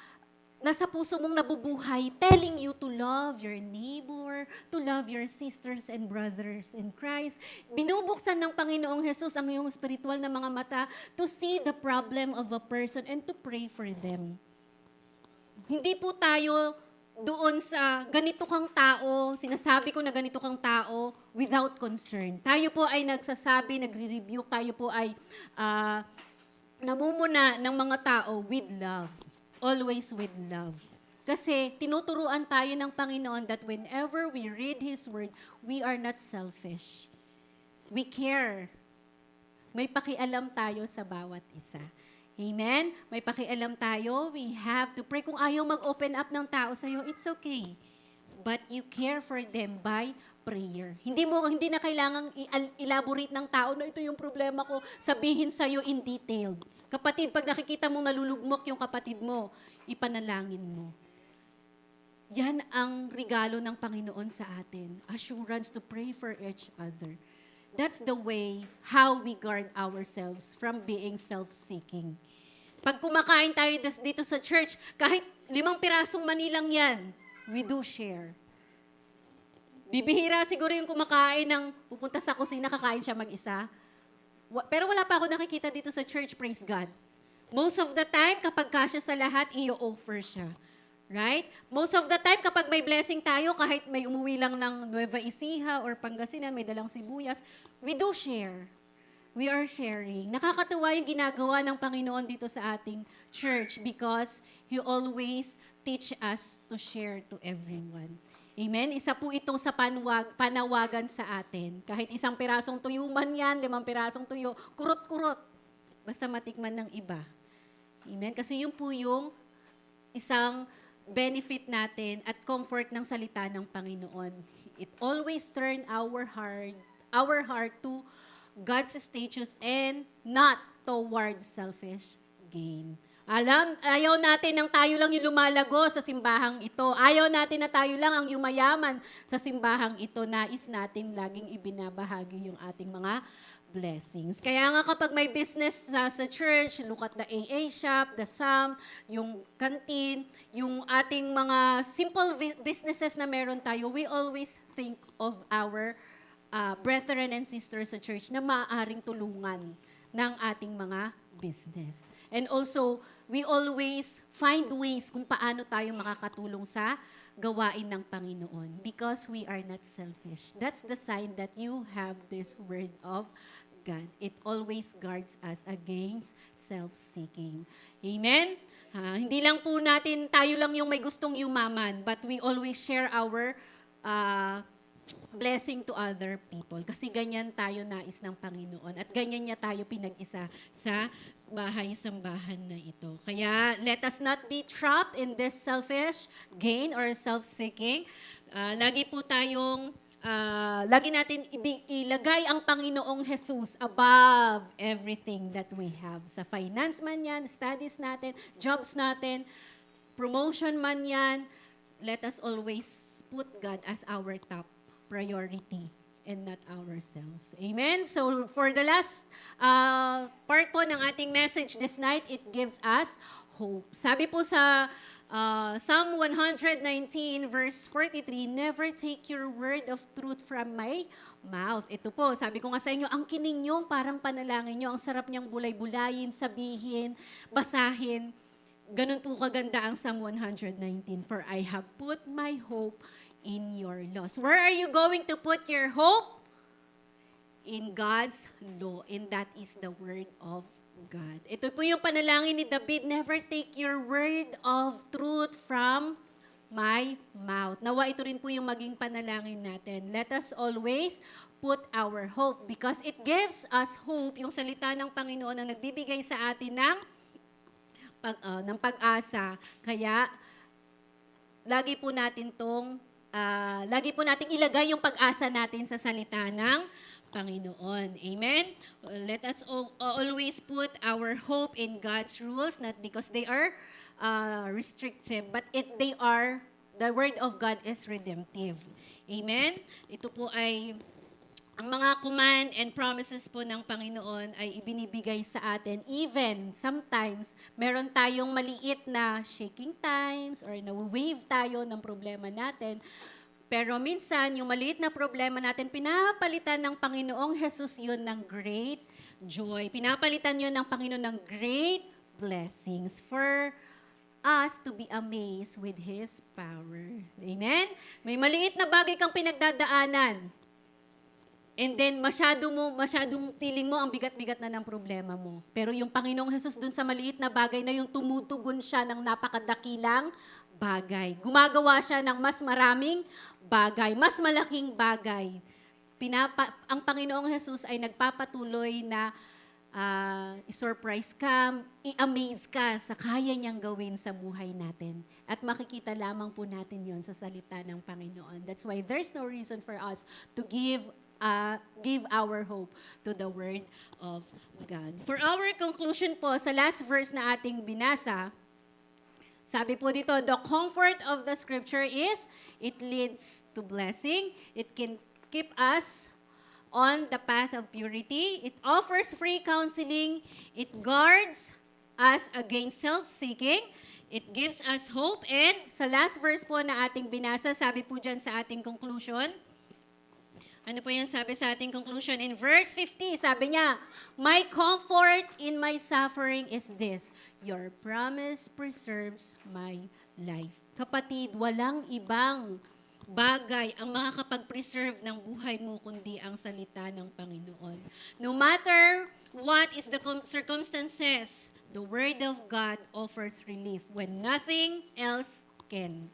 nasa puso mong nabubuhay, telling you to love your neighbor, to love your sisters and brothers in Christ. Binubuksan ng Panginoong Jesus ang iyong spiritual na mga mata to see the problem of a person and to pray for them. Hindi po tayo doon sa ganito kang tao, sinasabi ko na ganito kang tao without concern. Tayo po ay nagsasabi, nagre-review, tayo po ay namumuna ng mga tao with love. Always with love. Kasi tinuturuan tayo ng Panginoon that whenever we read His Word, we are not selfish. We care. May pakialam tayo sa bawat isa. Amen? May pakialam tayo. We have to pray. Kung ayaw mag-open up ng tao sa'yo, it's okay. But you care for them by prayer. Hindi na kailangang elaborate ng tao na ito yung problema ko, sabihin sa'yo in detail. Kapatid, pag nakikita mong nalulugmok yung kapatid mo, ipanalangin mo. Yan ang regalo ng Panginoon sa atin. Assurance to pray for each other. That's the way how we guard ourselves from being self-seeking. Pag kumakain tayo dito sa church, kahit 5 pirasong manilang yan, we do share. Bibihira siguro yung kumakain ng pupunta sa kusina, kakain siya mag-isa. Pero wala pa ako nakikita dito sa church, praise God. Most of the time, kapag kasya sa lahat, i-offer siya. Right? Most of the time, kapag may blessing tayo, kahit may umuwi lang ng Nueva Ecija or Pangasinan, may dalang sibuyas, we do share. We are sharing. Nakakatuwa yung ginagawa ng Panginoon dito sa ating church because He always teach us to share to everyone. Amen? Isa po ito sa panawagan sa atin. Kahit 1 pirasong tuyo man yan, 5 pirasong tuyo, kurot-kurot. Basta matikman ng iba. Amen? Kasi yun po yung isang benefit natin at comfort ng salita ng Panginoon. It always turn our heart to God's statutes and not towards selfish gain. Ayaw natin nang tayo lang yung lumalago sa simbahang ito. Ayaw natin na tayo lang ang yumayaman sa simbahang ito. Nais natin laging ibinabahagi yung ating mga blessings. Kaya nga kapag may business sa church, look at the AA shop, the SAM, yung canteen, yung ating mga simple businesses na meron tayo, we always think of our brethren and sisters sa church na maaaring tulungan ng ating mga business. And also, we always find ways kung paano tayo makakatulong sa gawain ng Panginoon because we are not selfish. That's the sign that you have this word of God. It always guards us against self-seeking. Amen? Hindi lang po natin, tayo lang yung may gustong yumaman, but we always share our blessing to other people. Kasi ganyan tayo nais ng Panginoon at ganyan niya tayo pinag-isa sa bahay-sambahan na ito. Kaya let us not be trapped in this selfish gain or self-seeking. Lagi natin ilagay ang Panginoong Jesus above everything that we have. Sa finance man yan, studies natin, jobs natin, promotion man yan, let us always put God as our top priority and not ourselves. Amen? So for the last part po ng ating message this night, it gives us hope. Sabi po sa Psalm 119 verse 43, never take your word of truth from my mouth. Ito po, sabi ko nga sa inyo, ang kining nyo, parang panalangin nyo, ang sarap niyang bulay-bulayin, sabihin, basahin. Ganun po kaganda ang Psalm 119, for I have put my hope in your laws. Where are you going to put your hope? In God's law. And that is the word of God. Ito po yung panalangin ni David, never take your word of truth from my mouth. Nawa ito rin po yung maging panalangin natin. Let us always put our hope because it gives us hope, yung salita ng Panginoon na nagbibigay sa atin ng pag-asa. Kaya, lagi po nating ilagay yung pag-asa natin sa salita ng Panginoon. Amen? Let us always put our hope in God's rules, not because they are restrictive, but the word of God is redemptive. Amen? Ito po ay, ang mga command and promises po ng Panginoon ay ibinibigay sa atin. Even, sometimes, meron tayong maliit na shaking times or na-wave tayo ng problema natin. Pero minsan, yung maliit na problema natin, pinapalitan ng Panginoong Jesus yun ng great joy. Pinapalitan yun ng Panginoon ng great blessings for us to be amazed with His power. Amen? May maliit na bagay kang pinagdadaanan. And then masyadong feeling mo ang bigat-bigat na ng problema mo. Pero yung Panginoong Jesus dun sa maliit na bagay na yung tumutugon siya ng napakadakilang bagay. Gumagawa siya ng mas maraming bagay, mas malaking bagay. Ang Panginoong Jesus ay nagpapatuloy na i-surprise ka, i-amaze ka sa kaya niyang gawin sa buhay natin. At makikita lamang po natin yon sa salita ng Panginoon. That's why there's no reason for us to give our hope to the Word of God. For our conclusion po, sa last verse na ating binasa, sabi po dito, the comfort of the Scripture is, it leads to blessing. It can keep us on the path of purity. It offers free counseling. It guards us against self-seeking. It gives us hope. And sa last verse po na ating binasa, sabi po dyan sa ating conclusion, ano po yan sabi sa ating conclusion? In verse 50, sabi niya, my comfort in my suffering is this, your promise preserves my life. Kapatid, walang ibang bagay ang makakapag-preserve ng buhay mo kundi ang salita ng Panginoon. No matter what is the circumstances, the Word of God offers relief when nothing else can.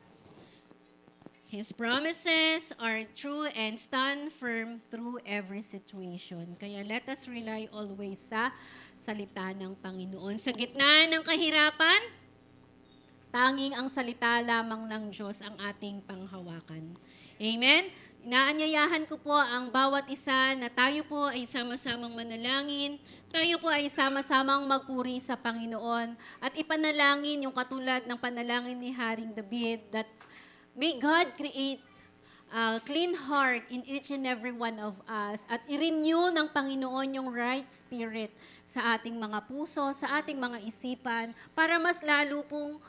His promises are true and stand firm through every situation. Kaya let us rely always sa salita ng Panginoon. Sa gitna ng kahirapan, tanging ang salita lamang ng Diyos ang ating panghawakan. Amen? Inaanyayahan ko po ang bawat isa na tayo po ay sama-samang manalangin, tayo po ay sama-samang magpuri sa Panginoon at ipanalangin yung katulad ng panalangin ni Haring David that may God create a clean heart in each and every one of us at i-renew ng Panginoon yung right spirit sa ating mga puso, sa ating mga isipan, para mas lalo pong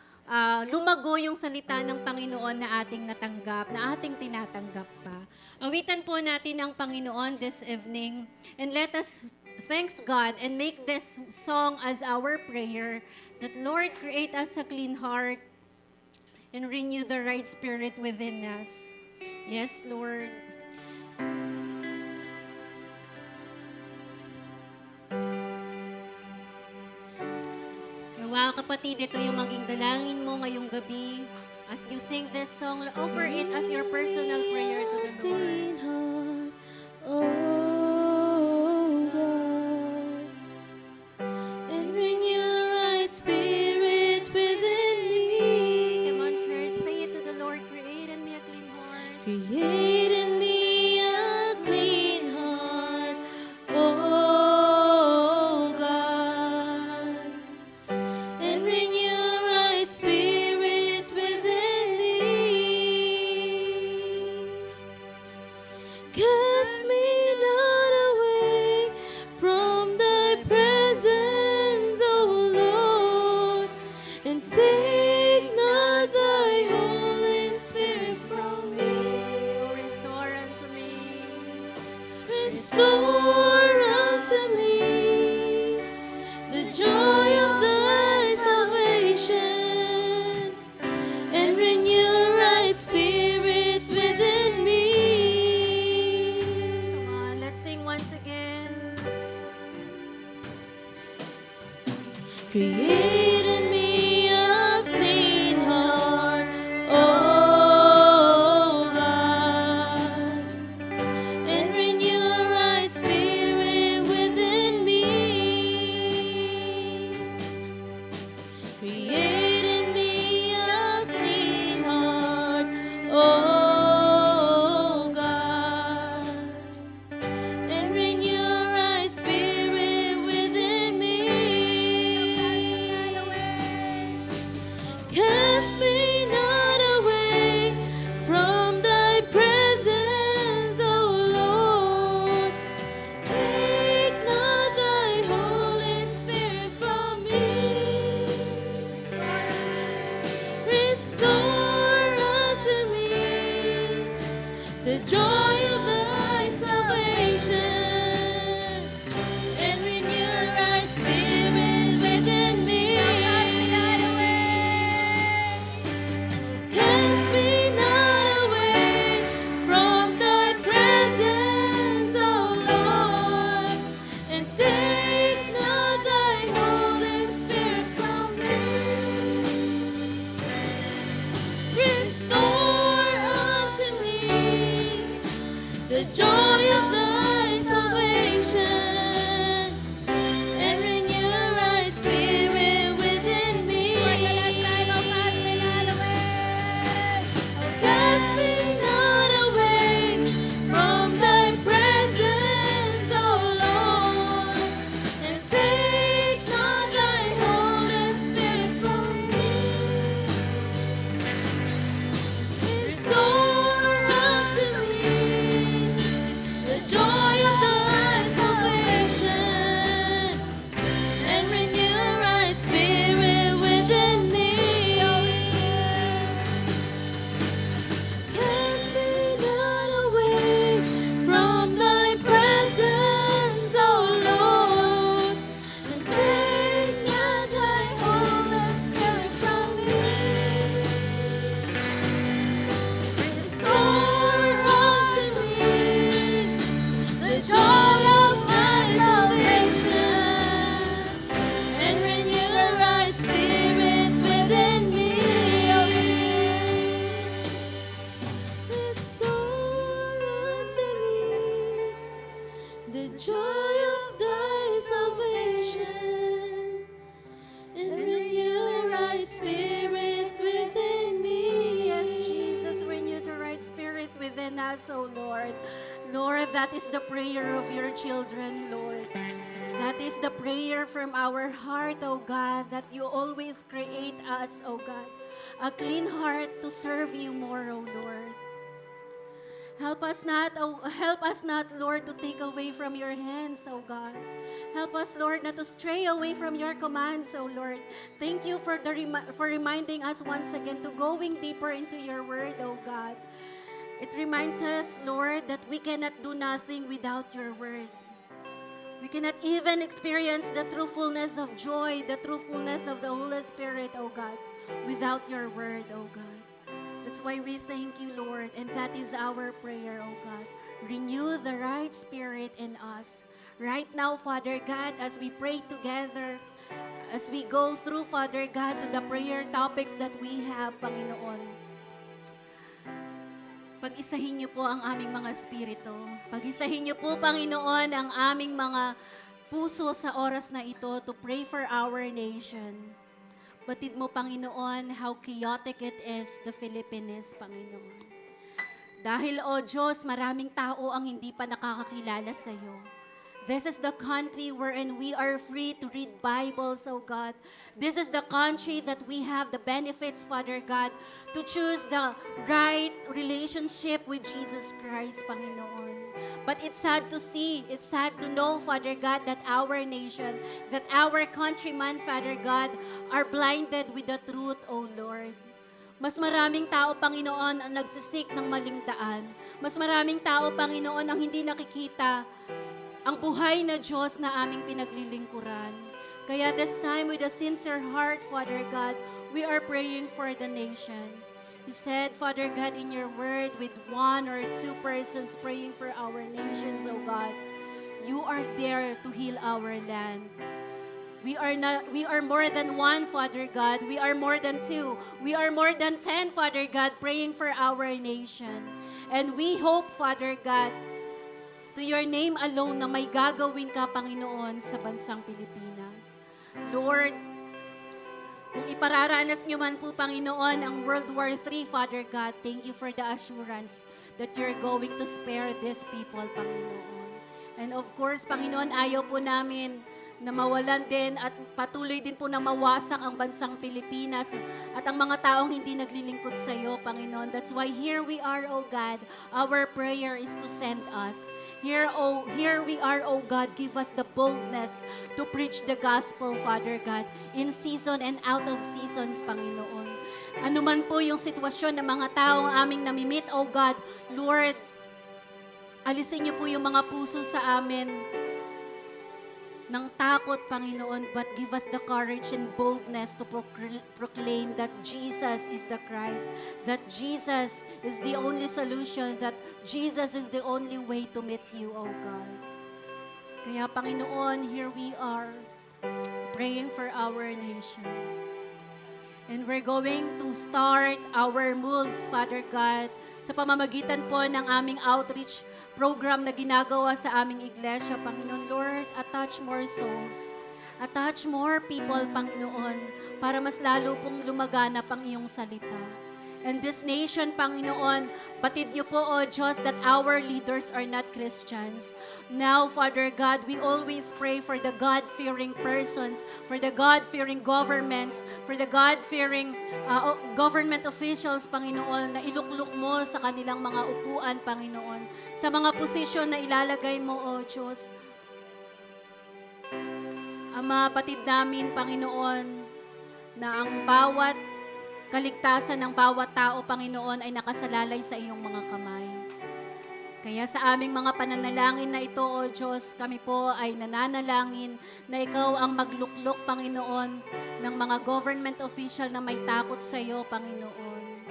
lumago yung salita ng Panginoon na ating natanggap, na ating tinatanggap pa. Awitan po natin ang Panginoon this evening and let us thanks God and make this song as our prayer that Lord, create us a clean heart and renew the right spirit within us. Yes, Lord. Nawa kapatid, ito yung maging dalangin mo ngayong gabi. As you sing this song, offer it as your personal prayer to the Lord. Clean heart, oh God, and renew the right spirit within me. Come on, church, say it to the Lord. Create in me a clean heart. Create in me a clean heart, oh God, and renew a right spirit within me. Cast me not away from thy presence, O Lord, and take not thy Holy Spirit from me. within us, O Lord. Lord, that is the prayer of your children, Lord. That is the prayer from our heart, O God, that you always create us, O God, a clean heart to serve you more, O Lord. Help us not, Lord, to take away from your hands, O God. Help us, Lord, not to stray away from your commands, O Lord. Thank you for for reminding us once again to going deeper into your word, O God. It reminds us, Lord, that we cannot do nothing without your word. We cannot even experience the true fullness of joy, the true fullness of the Holy Spirit, O God, without your word, O God. That's why we thank you, Lord, and that is our prayer, O God. Renew the right spirit in us. Right now, Father God, as we pray together, as we go through, Father God, to the prayer topics that we have, Panginoon, pag-isahin niyo po ang aming mga espiritu. Pag-isahin niyo po, Panginoon, ang aming mga puso sa oras na ito to pray for our nation. Batid mo, Panginoon, how chaotic it is, the Philippines, Panginoon. Dahil, O Diyos, maraming tao ang hindi pa nakakakilala sa iyo. This is the country wherein we are free to read Bibles, O God. This is the country that we have the benefits, Father God, to choose the right relationship with Jesus Christ, Panginoon. But it's sad to see, it's sad to know, Father God, that our nation, that our countrymen, Father God, are blinded with the truth, O Lord. Mas maraming tao, Panginoon, ang nagsisik ng maling daan. Mas maraming tao, Panginoon, ang hindi nakikita ang buhay na Diyos na aming pinaglilingkuran. Kaya this time, with a sincere heart, Father God, we are praying for the nation. You said, Father God, in your word, with one or two persons praying for our nations, O God, you are there to heal our land. We are more than one, Father God. We are more than two. We are more than 10, Father God, praying for our nation. And we hope, Father God, to your name alone na may gagawin ka, Panginoon, sa bansang Pilipinas. Lord, kung ipararanas nyo man po, Panginoon, ang World War III, Father God, thank you for the assurance that you're going to spare these people, Panginoon. And of course, Panginoon, ayaw po namin na mawalan din at patuloy din po na mawasak ang bansang Pilipinas at ang mga taong hindi naglilingkod sa iyo, Panginoon. That's why here we are, O God. Our prayer is to send us. Here we are, O God. Give us the boldness to preach the gospel, Father God, in season and out of seasons, Panginoon. Ano man po yung sitwasyon ng mga taong aming namimit, O God, Lord, alisin niyo po yung mga puso sa amin ng takot, Panginoon, but give us the courage and boldness to proclaim that Jesus is the Christ, that Jesus is the only solution, that Jesus is the only way to meet you, O God. Kaya, Panginoon, here we are praying for our nation. And we're going to start our moves, Father God, sa pamamagitan po ng aming outreach program na ginagawa sa aming iglesia, Panginoon. Lord, attach more souls. Attach more people, Panginoon, para mas lalo pong lumaganap ang iyong salita. And this nation, Panginoon, batid niyo po, O Diyos, that our leaders are not Christians. Now, Father God, we always pray for the God-fearing persons, for the God-fearing governments, for the God-fearing government officials, Panginoon, na iluklok mo sa kanilang mga upuan, Panginoon, sa mga posisyon na ilalagay mo, O Diyos. Ama, batid namin, Panginoon, na ang bawat kaligtasan ng bawat tao, Panginoon, ay nakasalalay sa iyong mga kamay. Kaya sa aming mga pananalangin na ito, O Diyos, kami po ay nananalangin na Ikaw ang magluklok, Panginoon, ng mga government official na may takot sa iyo, Panginoon.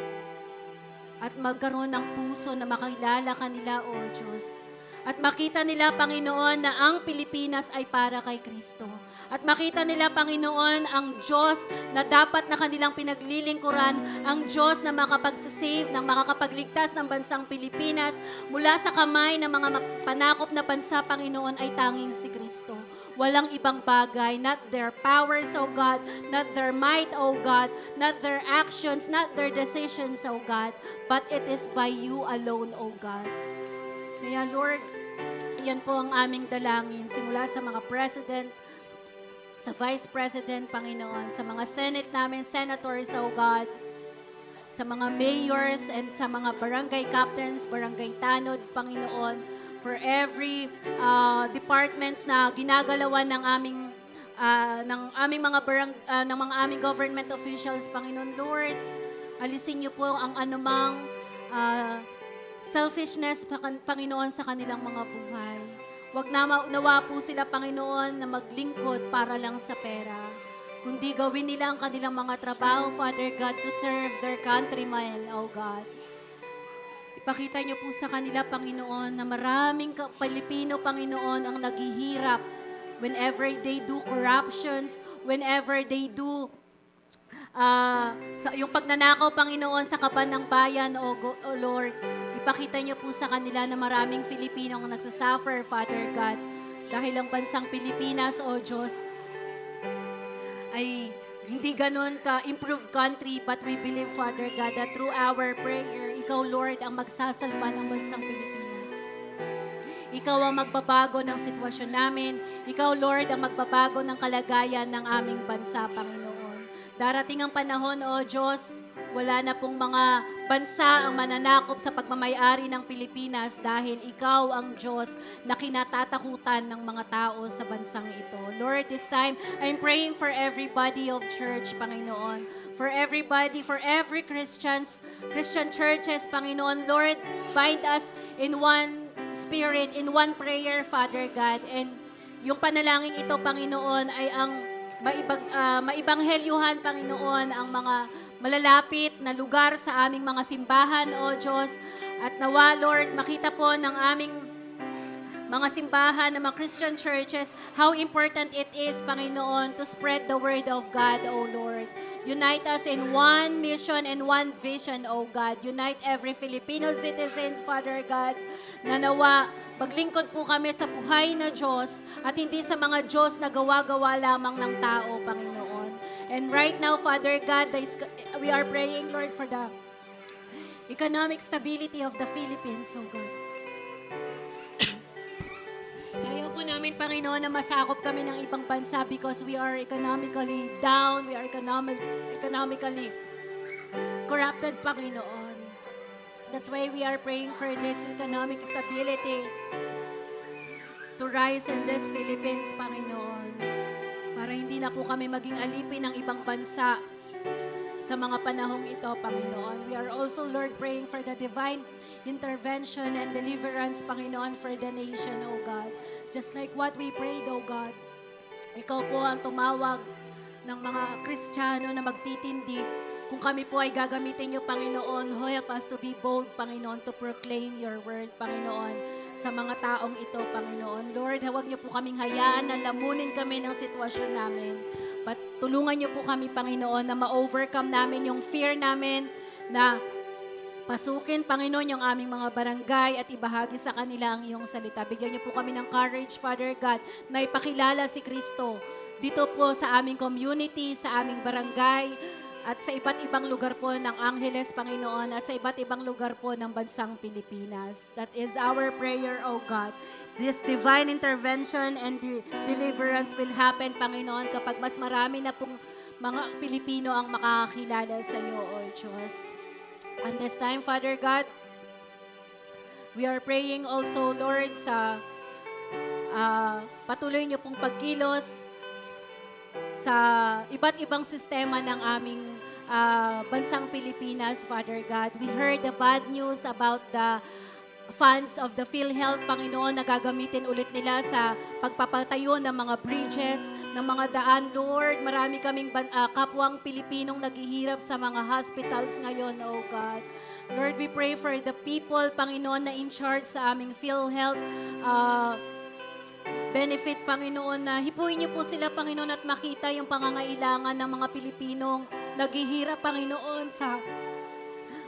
At magkaroon ng puso na makilala ka nila, O Diyos. At makita nila, Panginoon, na ang Pilipinas ay para kay Kristo. At makita nila, Panginoon, ang Diyos na dapat na kanilang pinaglilingkuran, ang Diyos na makapag-save, na makakapagligtas ng bansang Pilipinas mula sa kamay ng mga panakop na bansa, Panginoon, ay tanging si Kristo. walang ibang bagay, not their powers, O God, not their might, O God, not their actions, not their decisions, O God, but it is by you alone, O God. Kaya Lord, yan po ang aming dalangin simula sa mga president, sa vice president, Panginoon, sa mga senate namin, senators, O God, sa mga mayors and sa mga barangay captains, barangay tanod, Panginoon, for every departments na ginagalawan ng mga aming government officials, Panginoon Lord, alisin niyo po ang anumang selfishness, Panginoon, sa kanilang mga buhay. Huwag nawa po sila, Panginoon, na maglingkod para lang sa pera. Kundi gawin nila ang kanilang mga trabaho, Father God, to serve their countrymen, O God. Ipakita niyo po sa kanila, Panginoon, na maraming Pilipino, Panginoon, ang naghihirap whenever they do corruptions, whenever they do yung pagnanakaw, Panginoon, sa kaban ng bayan, O Lord. Ipakita niyo po sa kanila na maraming Filipino ang nagsasuffer, Father God. Dahil ang bansang Pilipinas, O Diyos, ay hindi ganun ka-improved country, but we believe, Father God, that through our prayer, Ikaw, Lord, ang magsasalba ng bansang Pilipinas. Ikaw ang magbabago ng sitwasyon namin. Ikaw, Lord, ang magbabago ng kalagayan ng aming bansa, Panginoon. Darating ang panahon, O Diyos, wala na pong mga bansa ang mananakop sa pagmamayari ng Pilipinas dahil Ikaw ang Diyos na kinatatakutan ng mga tao sa bansang ito. Lord, this time, I'm praying for everybody of church, Panginoon. For everybody, for every Christian churches, Panginoon. Lord, bind us in one spirit, in one prayer, Father God. And yung panalangin ito, Panginoon, ay ang maibanghelyuhan, Panginoon, ang mga malalapit na lugar sa aming mga simbahan, O Diyos. At nawa, Lord, makita po ng aming mga simbahan, ng mga Christian churches, how important it is, Panginoon, to spread the word of God, O Lord. Unite us in one mission and one vision, O God. Unite every Filipino citizens, Father God, na nawa, maglingkod po kami sa buhay na Diyos at hindi sa mga Diyos na gawa-gawa lamang ng tao, Panginoon. And right now, Father God, we are praying, Lord, for the economic stability of the Philippines, O God. Ayaw po namin, Panginoon, na masakop kami ng ibang bansa because we are economically down, we are economically corrupted, Panginoon. That's why we are praying for this economic stability to rise in this Philippines, Panginoon. Para hindi na po kami maging alipin ng ibang bansa sa mga panahong ito, Panginoon. We are also, Lord, praying for the divine intervention and deliverance, Panginoon, for the nation, O God. Just like what we prayed, O God. Ikaw po ang tumawag ng mga Kristiyano na magtitindi. Kung kami po ay gagamitin niyo, Panginoon, help us to be bold, Panginoon, to proclaim your word, Panginoon, sa mga taong ito, Panginoon. Lord, huwag niyo po kaming hayaan na lamunin kami ng sitwasyon namin. But tulungan niyo po kami, Panginoon, na ma-overcome namin yung fear namin na pasukin, Panginoon, yung aming mga barangay at ibahagi sa kanila ang iyong salita. Bigyan niyo po kami ng courage, Father God, na ipakilala si Kristo dito po sa aming community, sa aming barangay, at sa iba't ibang lugar po ng Angeles, Panginoon, at sa iba't ibang lugar po ng bansang Pilipinas. That is our prayer, O God. This divine intervention and deliverance will happen, Panginoon, kapag mas marami na pong mga Pilipino ang makakakilala sa iyo, O Diyos. And this time, Father God, we are praying also, Lord, sa patuloy niyo pong pagkilos sa iba't ibang sistema ng aming bansang Pilipinas, Father God. We heard the bad news about the funds of the PhilHealth, Panginoon, na gagamitin ulit nila sa pagpapatayo ng mga bridges, ng mga daan. Lord, marami kaming kapwang Pilipinong naghihirap sa mga hospitals ngayon, oh God. Lord, we pray for the people, Panginoon, na in charge sa aming PhilHealth benefit, Panginoon, na hipuin niyo po sila, Panginoon, at makita yung pangangailangan ng mga Pilipinong naghihirap, Panginoon, sa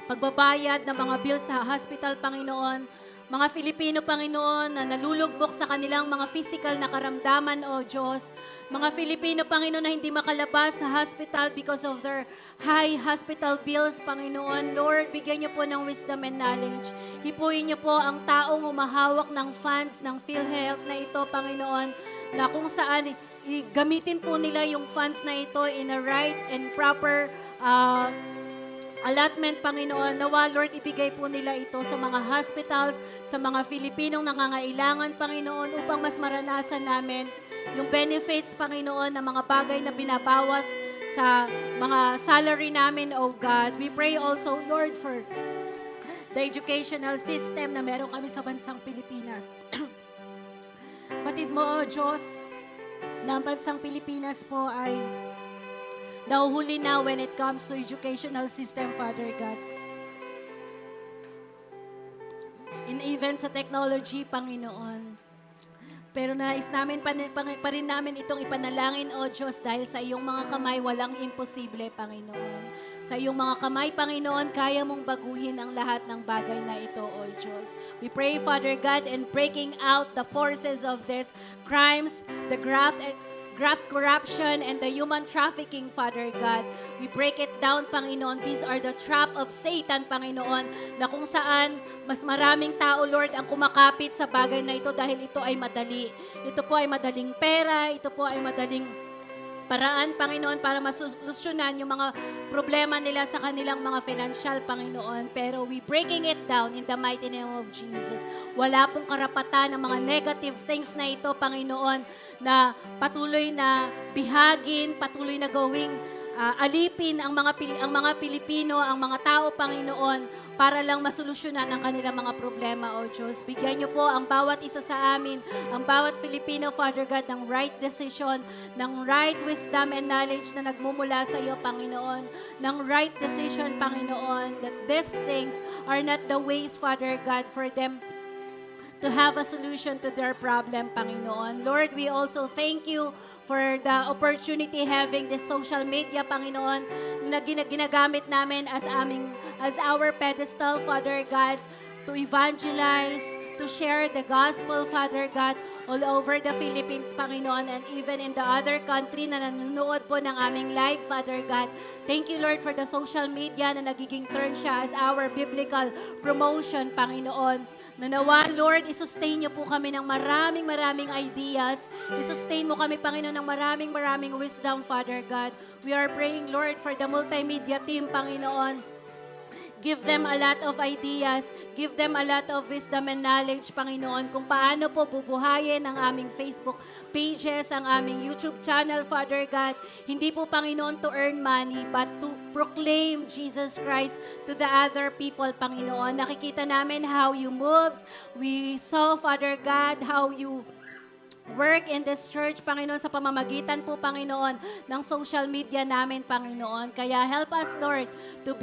pagbabayad ng mga bills sa hospital, Panginoon. mga Filipino, Panginoon, na nalulugbok sa kanilang mga physical na karamdaman, O Diyos. Mga Filipino, Panginoon, na hindi makalabas sa hospital because of their high hospital bills, Panginoon. Lord, bigyan niyo po ng wisdom and knowledge. Hipuin niyo po ang taong humahawak ng funds ng PhilHealth na ito, Panginoon, na kung saan gamitin po nila yung funds na ito in a right and proper allotment, Panginoon. Nawa, Lord, ibigay po nila ito sa mga hospitals, sa mga Filipinong nangangailangan, Panginoon, upang mas maranasan namin yung benefits, Panginoon, ng mga bagay na binabawas sa mga salary namin, oh God. We pray also, Lord, for the educational system na meron kami sa bansang Pilipinas. Batid mo, oh Diyos, na ang bansang Pilipinas po ay nahuhuli na when it comes to educational system, Father God. And even sa technology, Panginoon. Pero nais namin pa rin namin itong ipanalangin, O Diyos, dahil sa iyong mga kamay, walang imposible, Panginoon. Sa iyong mga kamay, Panginoon, kaya mong baguhin ang lahat ng bagay na ito, O Diyos. We pray, Father God, and breaking out the forces of these crimes, the graft corruption, and the human trafficking, Father God. We break it down, Panginoon. These are the trap of Satan, Panginoon, na kung saan mas maraming tao, Lord, ang kumakapit sa bagay na ito dahil ito ay madali. Ito po ay madaling pera, ito po ay madaling paraan, Panginoon, para masolusyonan yung mga problema nila sa kanilang mga financial, Panginoon. Pero we breaking it down in the mighty name of Jesus. Wala pong karapatan ng mga negative things na ito, Panginoon, na patuloy na bihagin, patuloy na gawing alipin ang mga Pilipino, ang mga tao, Panginoon, para lang masolusyonan ang kanilang mga problema, O Diyos. Bigyan niyo po ang bawat isa sa amin, ang bawat Filipino, Father God, ng right decision, ng right wisdom and knowledge na nagmumula sa iyo, Panginoon, ng right decision, Panginoon, that these things are not the ways, Father God, for them to have a solution to their problem, Panginoon. Lord, we also thank you for the opportunity having this social media, Panginoon, na ginagamit namin as our pedestal, Father God, to evangelize, to share the gospel, Father God, all over the Philippines, Panginoon, and even in the other country na nanonood po ng aming live, Father God. Thank you, Lord, for the social media na nagiging turn siya as our biblical promotion, Panginoon. Nanawa, Lord, isustain niyo po kami ng maraming ideas. Isustain mo kami, Panginoon, ng maraming wisdom, Father God. We are praying, Lord, for the multimedia team, Panginoon. Give them a lot of ideas. Give them a lot of wisdom and knowledge, Panginoon, kung paano po bubuhayin ang aming Facebook pages, ang aming YouTube channel, Father God. Hindi po, Panginoon, to earn money, but to proclaim Jesus Christ to the other people, Panginoon. Nakikita namin how you moves. We saw, Father God, how you work in this church, Panginoon, sa pamamagitan po, Panginoon, ng social media namin, Panginoon. Kaya help us, Lord, to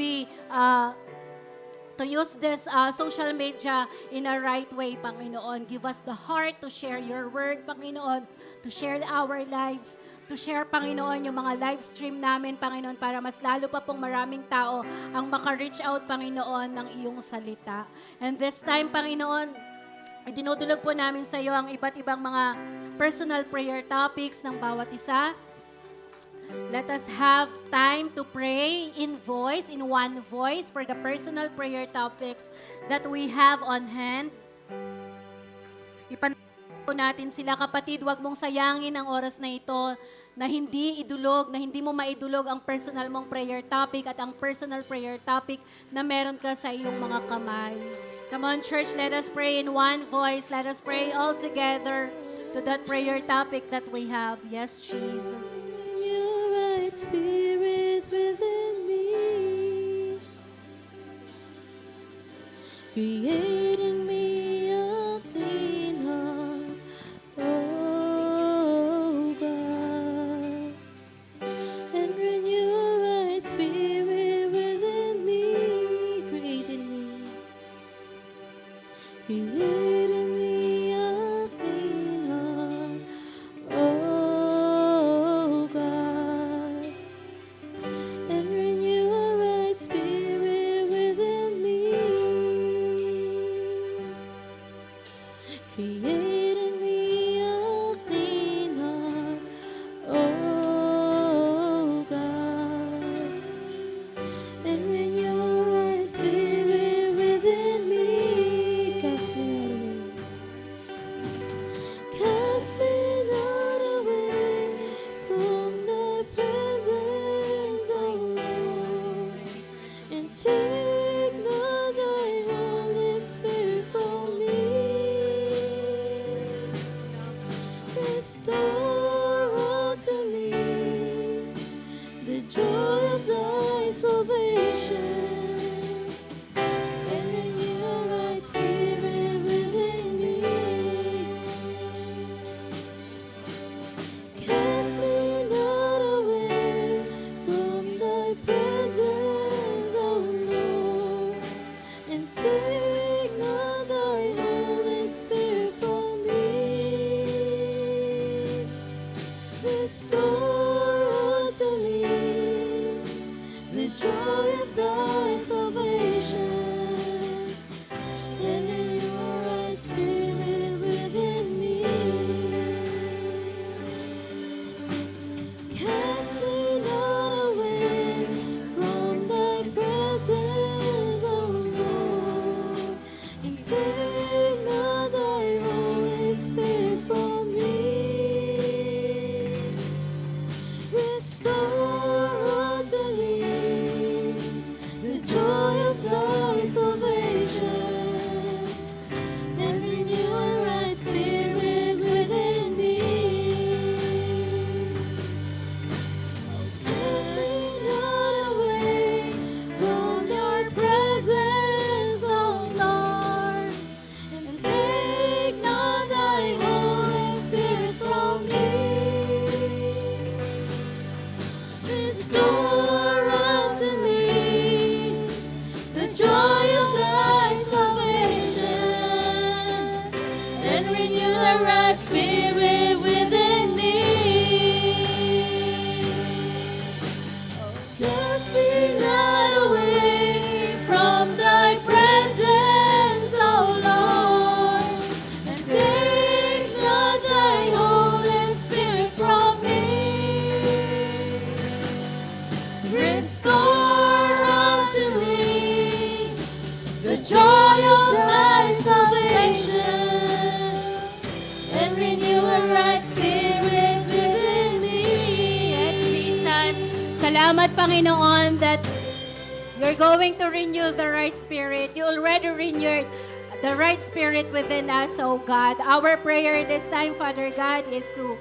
use this social media in a right way, Panginoon. Give us the heart to share your word, Panginoon, to share our lives, to share, Panginoon, yung mga live stream namin, Panginoon, para mas lalo pa pong maraming tao ang maka-reach out, Panginoon, ng iyong salita. And this time, Panginoon, idinudulog po namin sa iyo ang iba't ibang mga personal prayer topics ng bawat isa. Let us have time to pray in one voice for the personal prayer topics that we have on hand. Ipanalangin natin sila, kapatid, wag mong sayangin ang oras na ito na hindi mo maidulog ang personal mong prayer topic at ang personal prayer topic na meron ka sa iyong mga kamay. Come on, church, let us pray in one voice. Let us pray all together to that prayer topic that we have. Yes, Jesus. Your right spirit within me, create in me a clean heart, oh God, and renew a right spirit within me, create in me a clean heart, oh God, and renew a right spirit within me. Restore unto me the joy of thy salvation, and renew a right spirit within me. Cast me not away from thy presence, O Lord, and take not thy Holy Spirit from me. Restore unto me the joy of thy salvation, and renew a right spirit within me. Cast me not away from thy presence, O Lord, and take not thy Holy Spirit from me. Restore unto me the joy of thy salvation, and renew a right spirit within me. Cast me not away from thy presence, O Lord, and take not thy Holy Spirit from me. Restore unto me the joy of thy salvation, and renew a right spirit within me. Cast me not away from thy presence, O Lord, and take not thy Holy Spirit from me. Restore unto me the joy of thy salvation, and renew a right spirit within me. Yes, Jesus. Salamat, Panginoon, that you're going to renew the right spirit. You already renewed the right spirit within us, oh God. Our prayer this time, Father God, is to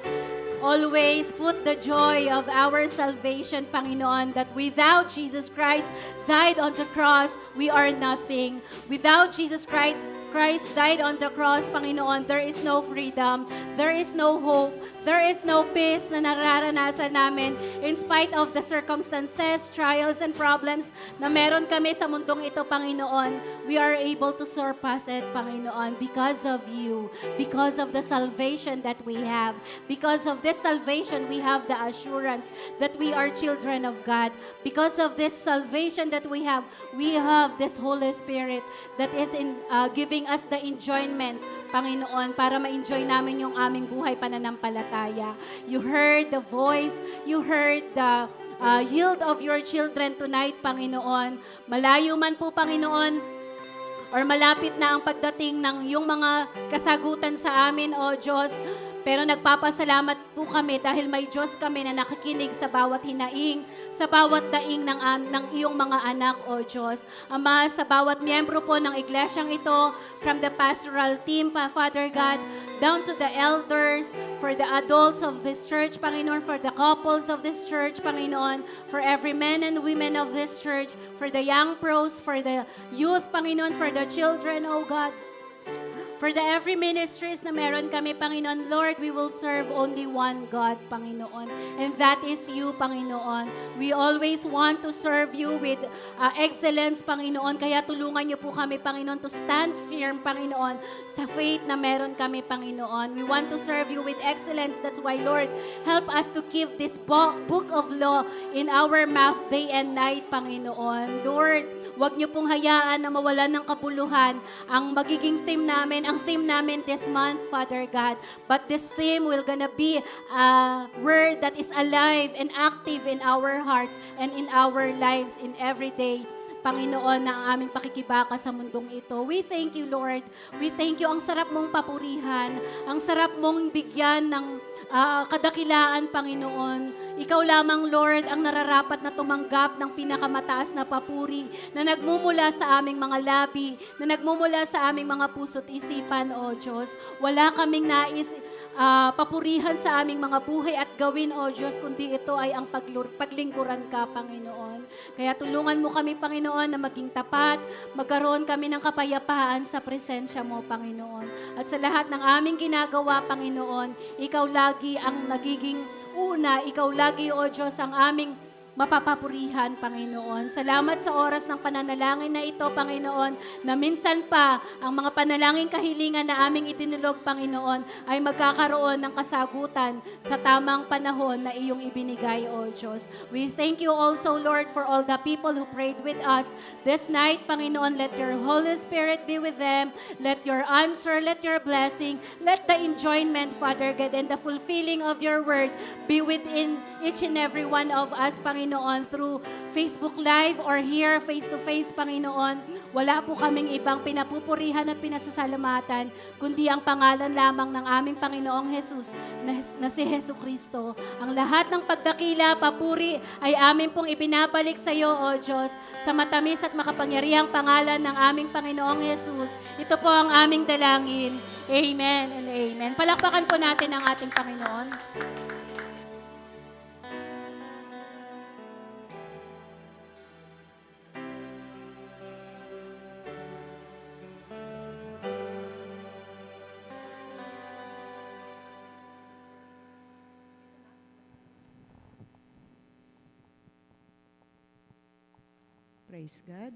always put the joy of our salvation, Panginoon, that without Jesus Christ died on the cross, we are nothing. Without Jesus Christ died on the cross, Panginoon, there is no freedom, there is no hope, there is no peace na nararanasan namin in spite of the circumstances, trials, and problems na meron kami sa mundong ito, Panginoon. We are able to surpass it, Panginoon, because of you, because of the salvation that we have. Because of this salvation, we have the assurance that we are children of God. Because of this salvation that we have this Holy Spirit that is giving us the enjoyment, Panginoon, para ma-enjoy namin yung aming buhay pananampalataya. You heard the voice, you heard the yield of your children tonight, Panginoon. Malayo man po, Panginoon, or malapit na ang pagdating ng yung mga kasagutan sa amin, O Diyos. Pero nagpapasalamat po kami dahil may Diyos kami na nakikinig sa bawat hinaing, sa bawat daing ng iyong mga anak, O Diyos. Ama, sa bawat miyembro po ng iglesyang ito, from the pastoral team, Father God, down to the elders, for the adults of this church, Panginoon, for the couples of this church, Panginoon, for every man and women of this church, for the young pros, for the youth, Panginoon, for the children, O God. For the every ministries na meron kami, Panginoon, Lord, we will serve only one God, Panginoon. And that is you, Panginoon. We always want to serve you with excellence, Panginoon. Kaya tulungan niyo po kami, Panginoon, to stand firm, Panginoon, sa faith na meron kami, Panginoon. We want to serve you with excellence. That's why, Lord, help us to keep this book of law in our mouth day and night, Panginoon. Lord, huwag niyo pong hayaan na mawalan ng kapuluhan ang magiging theme namin, ang theme namin this month, Father God. But this theme will gonna be a word that is alive and active in our hearts and in our lives in every day. Panginoon, na ang aming pakikibaka sa mundong ito. We thank you, Lord. We thank you. Ang sarap mong papurihan. Ang sarap mong bigyan ng kadakilaan, Panginoon. Ikaw lamang, Lord, ang nararapat na tumanggap ng pinakamataas na papuri na nagmumula sa aming mga labi, na nagmumula sa aming mga puso't isipan, O Diyos. Wala kaming nais papurihan sa aming mga buhay at gawin, O Diyos, kundi ito ay ang paglingkuran ka, Panginoon. Kaya tulungan mo kami, Panginoon, na maging tapat, magkaroon kami ng kapayapaan sa presensya mo, Panginoon. At sa lahat ng aming ginagawa, Panginoon, ikaw lagi ang nagiging una, ikaw lagi, O Diyos, ang aming mapapapurihan, Panginoon. Salamat sa oras ng pananalangin na ito, Panginoon, na minsan pa ang mga panalangin kahilingan na aming itinulog, Panginoon, ay magkakaroon ng kasagutan sa tamang panahon na iyong ibinigay, O Diyos. We thank you also, Lord, for all the people who prayed with us this night, Panginoon. Let your Holy Spirit be with them. Let your answer, let your blessing, let the enjoyment, Father God, and the fulfilling of your word be within each and every one of us, Panginoon, through Facebook Live or here face-to-face, Panginoon. Wala po kaming ibang pinapupurihan at pinasasalamatan, kundi ang pangalan lamang ng aming Panginoong Jesus na si Jesu Kristo. Ang lahat ng pagdakila, papuri ay amin pong ibinabalik sa iyo, O Diyos, sa matamis at makapangyarihang pangalan ng aming Panginoong Jesus. Ito po ang aming dalangin. Amen and amen. Palakpakan po natin ang ating Panginoon. Praise God.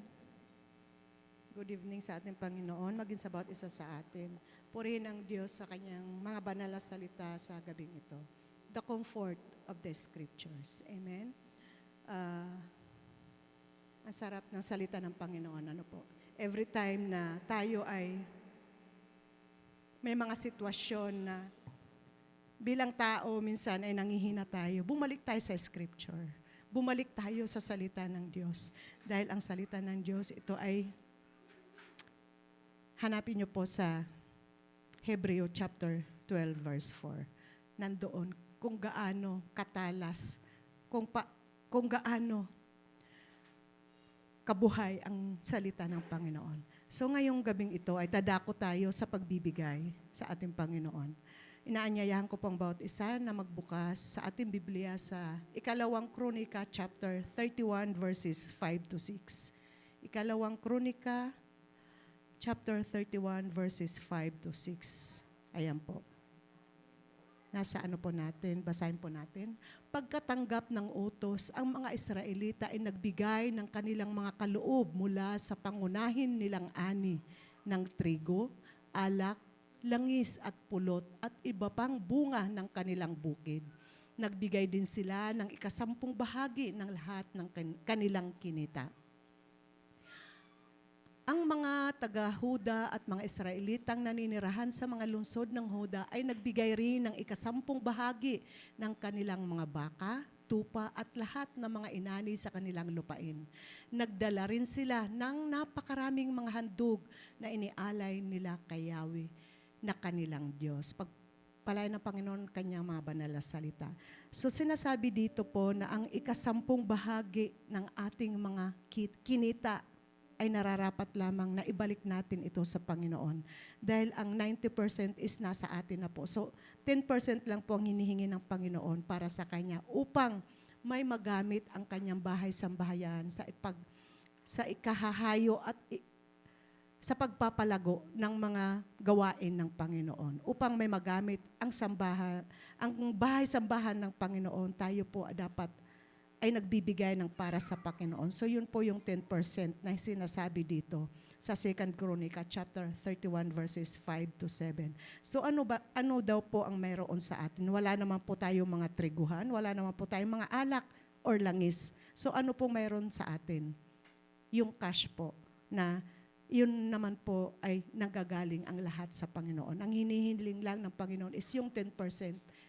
Good evening sa ating Panginoon, maging sa bawat isa sa atin. Purihin ang Diyos sa kanyang mga banal na salita sa gabing ito. The comfort of the Scriptures. Amen. Ang sarap ng salita ng Panginoon. Ano po? Every time na tayo ay may mga sitwasyon na bilang tao minsan ay nangihina tayo, bumalik tayo sa Scripture. Bumalik tayo sa salita ng Diyos. Dahil ang salita ng Diyos, ito ay, hanapin niyo po sa Hebreo chapter 12 verse 4. Nandoon kung gaano katalas, kung gaano kabuhay ang salita ng Panginoon. So ngayong gabing ito ay dadako tayo sa pagbibigay sa ating Panginoon. Inaanyayahan ko pong bawat isa na magbukas sa ating Biblia sa Ikalawang Kronika chapter 31 verses 5 to 6. Ikalawang Kronika chapter 31 verses 5 to 6. Ayan po. Nasa ano po natin, basahin po natin. Pagkatanggap ng utos, ang mga Israelita ay nagbigay ng kanilang mga kaloob mula sa pangunahin nilang ani ng trigo, alak, langis at pulot at iba pang bunga ng kanilang bukid. Nagbigay din sila ng 10% bahagi ng lahat ng kanilang kinita. Ang mga taga-Huda at mga Israelitang naninirahan sa mga lungsod ng Huda ay nagbigay rin ng 10% bahagi ng kanilang mga baka, tupa at lahat ng mga inani sa kanilang lupain. Nagdala rin sila ng napakaraming mga handog na inialay nila kay Yahweh na kanilang Diyos. Pagpalain ng Panginoon kanyang mga banal na salita. So sinasabi dito po na ang 10% bahagi ng ating mga kinita ay nararapat lamang na ibalik natin ito sa Panginoon. Dahil ang 90% is nasa atin na po. So 10% lang po ang hinihingi ng Panginoon para sa Kanya upang may magamit ang Kanyang bahay-sambahayan sa ikahahayo at sa pagpapalago ng mga gawain ng Panginoon. Upang may magamit ang bahay-sambahan ng Panginoon, tayo po dapat ay nagbibigay ng para sa Panginoon. So yun po yung 10% na sinasabi dito sa 2 Chronica chapter 31 verses 5 to 7. So ano daw po ang mayroon sa atin? Wala naman po tayong mga triguhan, wala naman po tayong mga alak or langis. So ano po mayroon sa atin? Yung cash po na yun naman po ay nanggagaling ang lahat sa Panginoon. Ang hinihiling lang ng Panginoon is yung 10%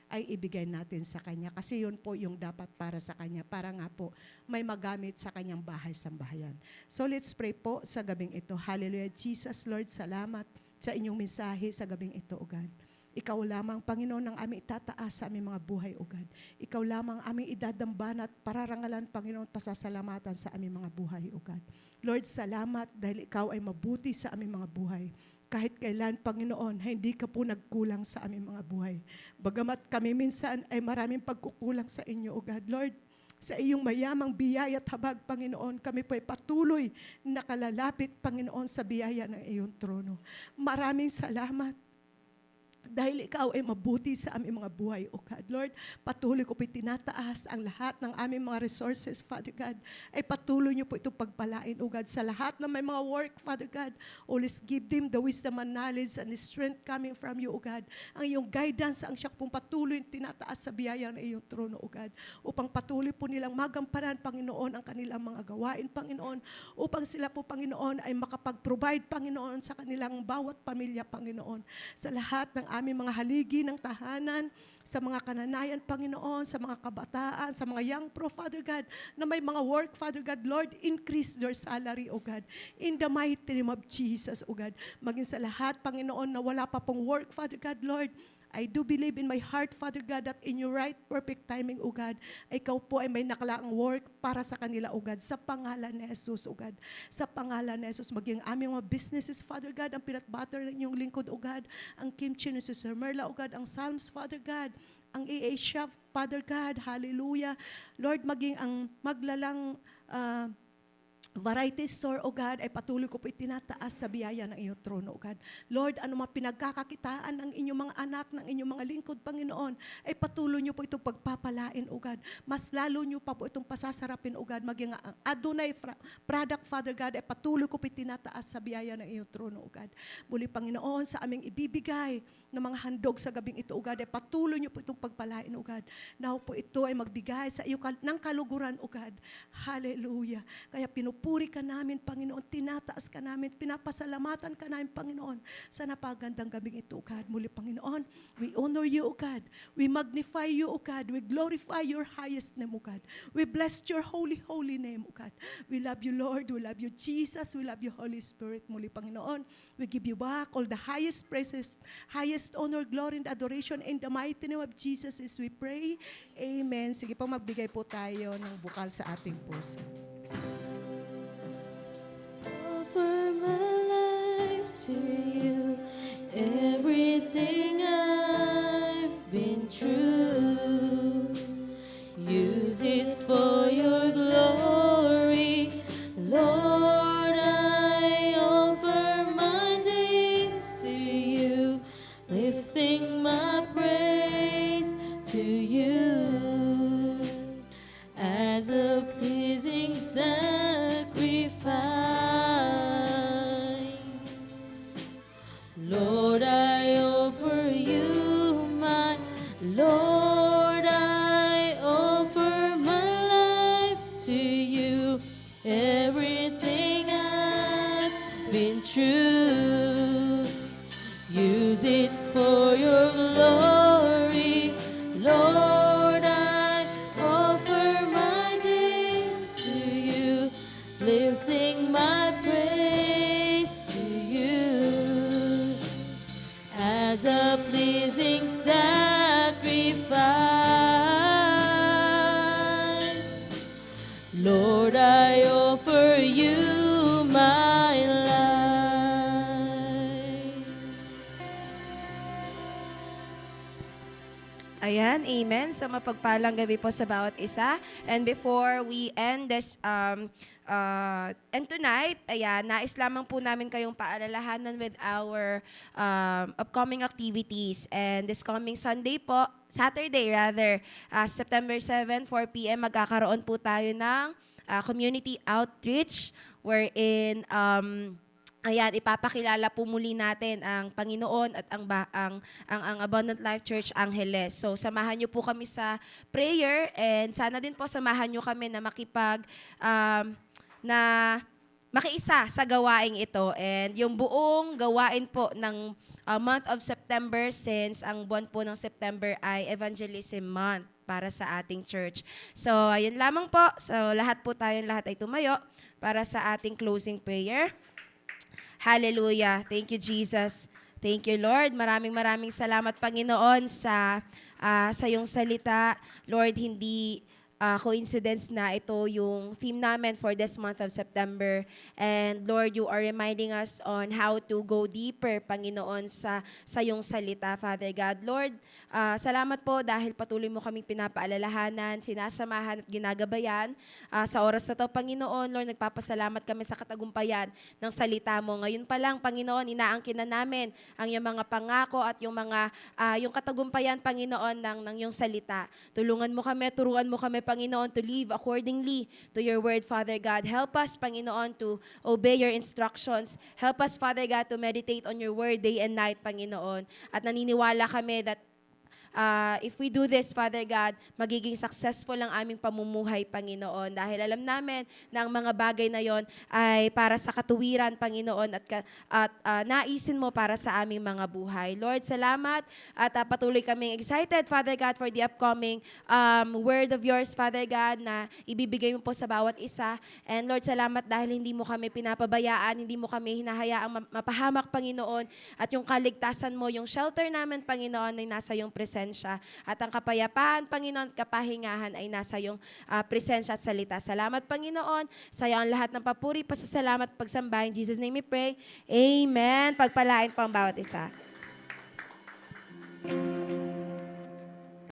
ay ibigay natin sa Kanya. Kasi yun po yung dapat para sa Kanya. Para nga po may magamit sa Kanyang bahay-sambahayan. So let's pray po sa gabing ito. Hallelujah. Jesus, Lord, salamat sa inyong mensahe sa gabing ito, O God. Ikaw lamang, Panginoon, ang aming itataas sa aming mga buhay, O God. Ikaw lamang aming idadamban at pararangalan, Panginoon, pasasalamatan sa aming mga buhay, O God. Lord, salamat dahil ikaw ay mabuti sa aming mga buhay. kahit kailan, Panginoon, hindi ka po nagkulang sa aming mga buhay. Bagamat kami minsan ay maraming pagkukulang sa inyo, O God. Lord, sa iyong mayamang biyaya at habag, Panginoon, kami po ay patuloy na kalalapit, Panginoon, sa biyaya ng iyong trono. Maraming salamat. Dahil ikaw ay mabuti sa aming mga buhay, O God. Lord, patuloy ko po tinataas ang lahat ng aming mga resources, Father God. Ay patuloy niyo po itong pagpalain, O God, sa lahat ng may mga work, Father God. Always give them the wisdom and knowledge and the strength coming from you, O God. Ang iyong guidance, ang siya pong patuloy tinataas sa biyaya ng iyong trono, O God. Upang patuloy po nilang magampanan, Panginoon, ang kanilang mga gawain, Panginoon. Upang sila po, Panginoon, ay makapag-provide, Panginoon, sa kanilang bawat pamilya, Panginoon. Sa lahat ng aming mga haligi ng tahanan, sa mga kananayan, Panginoon, sa mga kabataan, sa mga young pro, Father God, na may mga work, Father God, Lord, increase their salary, O God. In the mighty name of Jesus, O God. Maging sa lahat, Panginoon, na wala pa pong work, Father God, Lord, I do believe in my heart, Father God, that in your right, perfect timing, O God, ikaw po ay may nakalaang work para sa kanila, O God, sa pangalan ni Jesus, O God. Sa pangalan ni Jesus, maging aming mga businesses, Father God, ang pinatbatter ng inyong lingkod, O God, ang Kimchi ni Sister Merla, O God, ang Psalms, Father God, ang EA Shop, Father God, hallelujah. Lord, maging ang maglalang variety store, O God, ay patuloy ko po itinataas sa biyaya ng iyong trono, O God. Lord, ano mga pinagkakakitaan ng inyong mga anak, ng inyong mga lingkod, Panginoon, ay patuloy niyo po itong pagpapalain, O God. Mas lalo niyo pa po itong pasasarapin, O God. Maging ang Adonai product, Father God, ay patuloy ko po itinataas sa biyaya ng iyong trono, O God. Muli, Panginoon, sa aming ibibigay ng mga handog sa gabing ito, O God, ay patuloy niyo po itong pagpalain, O God. Now po ito ay magbigay sa iyo ng kaluguran, O God. Hallelujah. Kaya pinupuri ka namin, Panginoon, tinataas ka namin, pinapasalamatan ka namin, Panginoon, sa napagandang gabing ito, O God. Muli, Panginoon, we honor you, O God. We magnify you, O God. We glorify your highest name, O God. We bless your holy, holy name, O God. We love you, Lord. We love you, Jesus. We love you, Holy Spirit. Muli, Panginoon, we give you back all the highest praises, highest honor, glory, and adoration in the mighty name of Jesus is we pray. Amen. Sige po, magbigay po tayo ng bukal sa ating puso. Offer my life to you, everything I've been through. Use it for your glory, Lord. I offer my days to you, lifting my praise to you as a pleasing sacrifice. Lord, I offer you my Lord, I offer my life to you, everything I've been through. Use it for your glory, Lord. I offer my days to you, lifting my praise to you as a pleasing sacrifice. Lord, I offer you my life. Ayan, amen. So mapagpalang gabi po sa bawat isa. And before we end this, and tonight, ayan, nais lamang po namin kayong paalalahanan with our upcoming activities. And this coming Sunday po, Saturday rather, September 7, 4 p.m., magkakaroon po tayo ng community outreach wherein ayan, ipapakilala po muli natin ang Panginoon at ang Abundant Life Church Angeles. So samahan niyo po kami sa prayer and sana din po samahan niyo kami na makiisa sa gawaing ito. And yung buong gawain po ng month of September, since ang buwan po ng September ay Evangelism Month para sa ating church. So ayun lamang po. So lahat ay tumayo para sa ating closing prayer. Hallelujah. Thank you, Jesus. Thank you, Lord. Maraming salamat, Panginoon, sa iyong salita. Lord, hindi coincidence na ito yung theme namin for this month of September. And Lord, you are reminding us on how to go deeper, Panginoon, sa iyong salita, Father God. Lord, salamat po dahil patuloy mo kaming pinapaalalahanan, sinasamahan at ginagabayan. Sa oras na to, Panginoon, Lord, nagpapasalamat kami sa katagumpayan ng salita mo. Ngayon pa lang, Panginoon, inaangkin na namin ang iyong mga pangako at yung mga yung katagumpayan, Panginoon, ng iyong salita. Tulungan mo kami, turuan mo kami, Panginoon, to live accordingly to your word, Father God. Help us, Panginoon, to obey your instructions. Help us, Father God, to meditate on your word day and night, Panginoon. At naniniwala kami that if we do this, Father God, magiging successful ang aming pamumuhay, Panginoon. Dahil alam namin na ang mga bagay na yon ay para sa katuwiran, Panginoon, at naisin mo para sa aming mga buhay. Lord, salamat at patuloy kaming excited, Father God, for the upcoming word of yours, Father God, na ibibigay mo po sa bawat isa. And Lord, salamat dahil hindi mo kami pinapabayaan, hindi mo kami hinahayaang mapahamak, Panginoon, at yung kaligtasan mo, yung shelter namin, Panginoon, ay nasa iyong presensya. At ang kapayapaan, Panginoon, kapahingahan ay nasa iyong presensya at salita. Salamat, Panginoon. Sa iyo ang lahat ng papuri, pasasalamat, pagsamba. In Jesus' name we pray. Amen. Pagpalain po ang bawat isa.